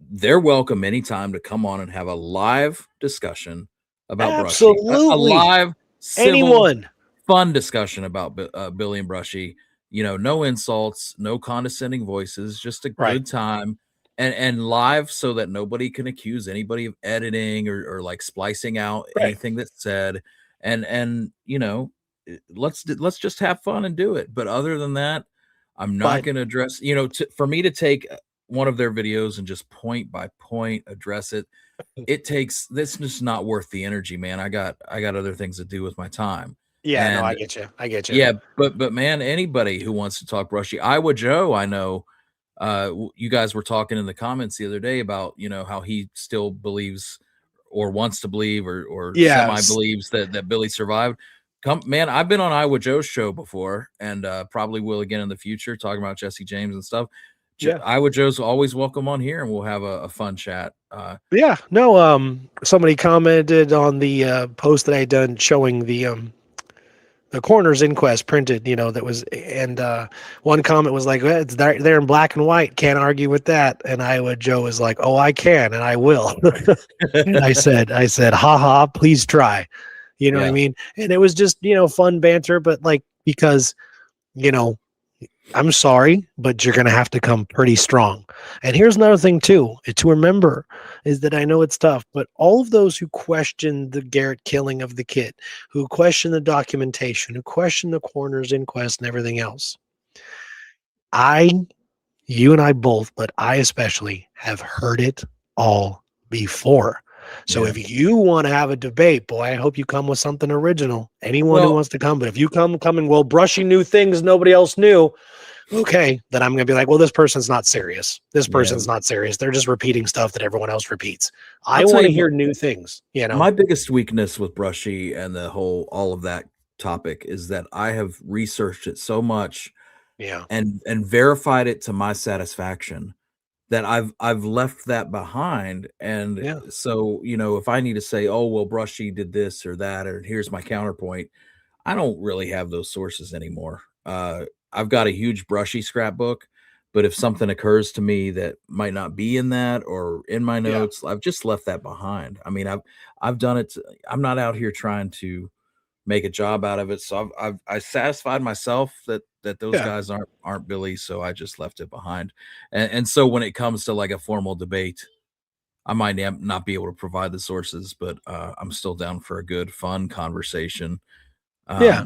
They're welcome anytime to come on and have a live discussion about brushy, a Absolutely. live, civil, Anyone. fun discussion about Billy and Brushy. no insults, no condescending voices, just a Right. good time, and live, so that nobody can accuse anybody of editing or like splicing out Right. anything that's said. And let's just have fun and do it. But other than that, I'm not But going to address, for me to take one of their videos and just point by point address it. It takes This just not worth the energy, man. I got other things to do with my time. yeah, no, I And get you. I get you. yeah, but man, anybody who wants to talk brushy, Iowa Joe, I know, you guys were talking in the comments the other day about, how he still believes or wants to believe or semi Yes. believes that Billy survived. Come, man, I've been on Iowa Joe's show before, and probably will again in the future, talking about Jesse James and stuff. Yeah. Iowa Joe's always welcome on here, and we'll have a fun chat. Yeah. No, somebody commented on the post that I had done showing the coroner's inquest printed, that was, and one comment was like, well, it's there in black and white, can't argue with that. And Iowa Joe was like, oh, I can, and I will. And I said, haha, please try. You know what I Yeah. mean? And it was just, fun banter, but like, because, you know, I'm sorry, but you're going to have to come pretty strong. And here's another thing too, to remember is that I know it's tough, but all of those who question the Garrett killing of the kid, who question the documentation, who question the coroner's inquest and everything else, I, you and I both, but I especially have heard it all before. So Yeah. if you want to have a debate, boy, I hope you come with something original. Anyone who Well, wants to come, but if you come and well, brushing new things nobody else knew, okay, then I'm going to be like, well, this person's not serious. This yeah. person's not serious. They're just repeating stuff that everyone else repeats. I'll I tell want to you, hear new things, my biggest weakness with brushy and all of that topic is that I have researched it so much Yeah. and verified it to my satisfaction that I've left that behind. And Yeah. so, if I need to say, oh, well, brushy did this or that, or here's my counterpoint, I don't really have those sources anymore. I've got a huge brushy scrapbook, but if something occurs to me that might not be in that or in my Yeah. notes, I've just left that behind. I mean, I've done it. I'm not out here trying to make a job out of it. So I satisfied myself that those Yeah. guys aren't Billy. So I just left it behind. And so when it comes to like a formal debate, I might not be able to provide the sources, but I'm still down for a good, fun conversation. Yeah.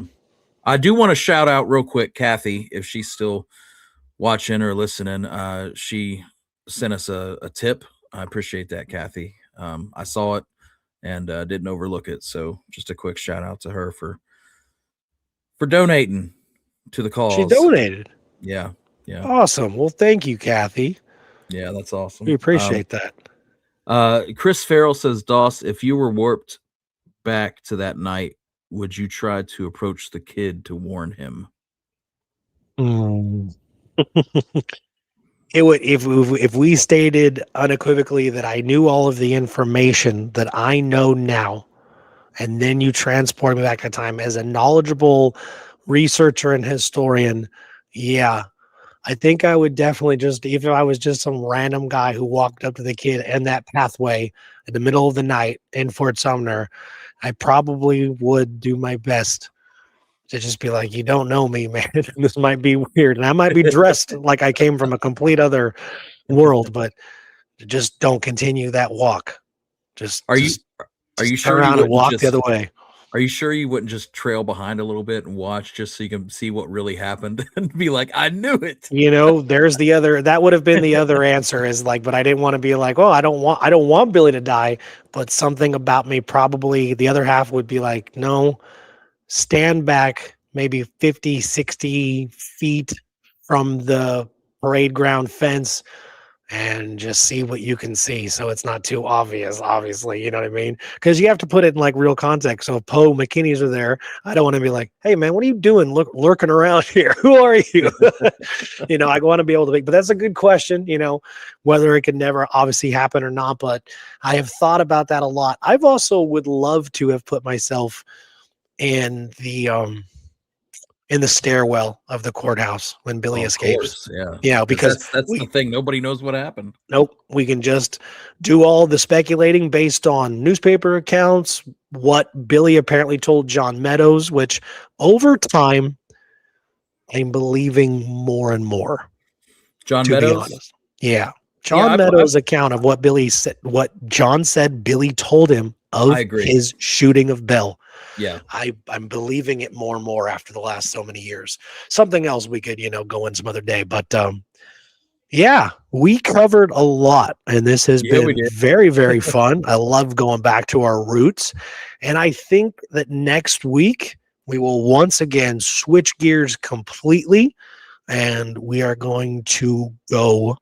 I do want to shout out real quick, Kathy, if she's still watching or listening. She sent us a tip. I appreciate that, Kathy. I saw it and didn't overlook it. So just a quick shout out to her for donating to the She cause. donated. Yeah. Yeah. Awesome. Well, thank you, Kathy. Yeah. That's awesome. We appreciate that. Chris Farrell says, Doss, if you were warped back to that night, would you try to approach the kid to warn him? Mm. It would if we stated unequivocally that I knew all of the information that I know now, and then you transport me back in time as a knowledgeable researcher and historian. Yeah, I think I would definitely just, even if I was just some random guy who walked up to the kid in that pathway in the middle of the night in Fort Sumner, I probably would do my best to just be like, you don't know me, man. This might be weird. And I might be dressed like I came from a complete other world, but just don't continue that walk. Just, Are you just, are you just turn sure you around and wouldn't walk the just other way. Are you sure you wouldn't just trail behind a little bit and watch just so you can see what really happened and be like, I knew it? There's the other, that would have been the other answer is like, but I didn't want to be like, oh, I don't want Billy to die, but something about me, probably the other half would be like, no, stand back maybe 50, 60 feet from the parade ground fence and just see what you can see. So it's not too obvious, obviously, you know what I mean? Because you have to put it in like real context. So if Poe McKinney's are there, I don't want to be like, hey man, what are you doing lurking around here? Who are you? I want to be able to make, but that's a good question, whether it could never obviously happen or not. But I have thought about that a lot. I've also would love to have put myself in the stairwell of the courthouse when Billy Oh, of escapes. course, yeah. Yeah, Because because that's the thing. Nobody knows what happened. nope, we can just do all the speculating based on newspaper accounts, what Billy apparently told John Meadows, which over time I'm believing more and more, John to be Meadows. honest. Yeah. Yeah, John Meadows' account of what Billy said, what John said Billy told him of I agree. his shooting of Bill. Yeah. I'm believing it more and more after the last so many years. Something else we could, go in some other day. But yeah, we covered a lot, and this has Yeah, we been did. very, very fun. I love going back to our roots. And I think that next week we will once again switch gears completely, and we are going to go.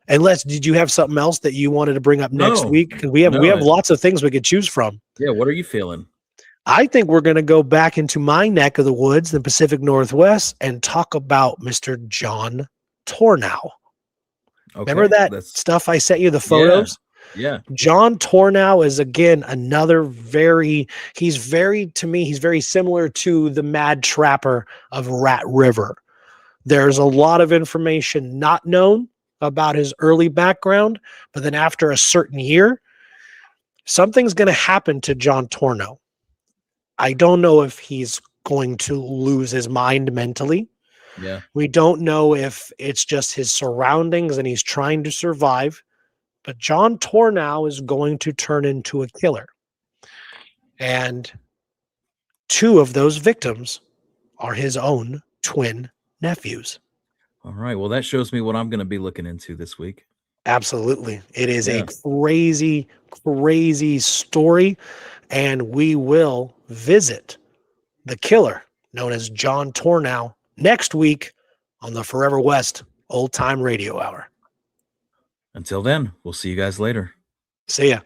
Unless, did you have something else that you wanted to bring up next No. week? Because we have No. lots of things we could choose from. Yeah, what are you feeling? I think we're going to go back into my neck of the woods, the Pacific Northwest, and talk about Mr. John Tornow. Okay. Remember that stuff I sent you, the photos? Yeah. John Tornow is, again, another he's very similar to the Mad Trapper of Rat River. There's a lot of information not known about his early background, but then after a certain year, something's going to happen to John Tornow. I don't know if he's going to lose his mind mentally. Yeah. We don't know if it's just his surroundings and he's trying to survive, but John Tornow is going to turn into a killer. And 2 of those victims are his own twin nephews. All right. Well, that shows me what I'm going to be looking into this week. Absolutely. It is a crazy, crazy story. And we will visit the killer known as John Tornow next week on the Forever West Old Time Radio Hour. Until then, we'll see you guys later. See ya.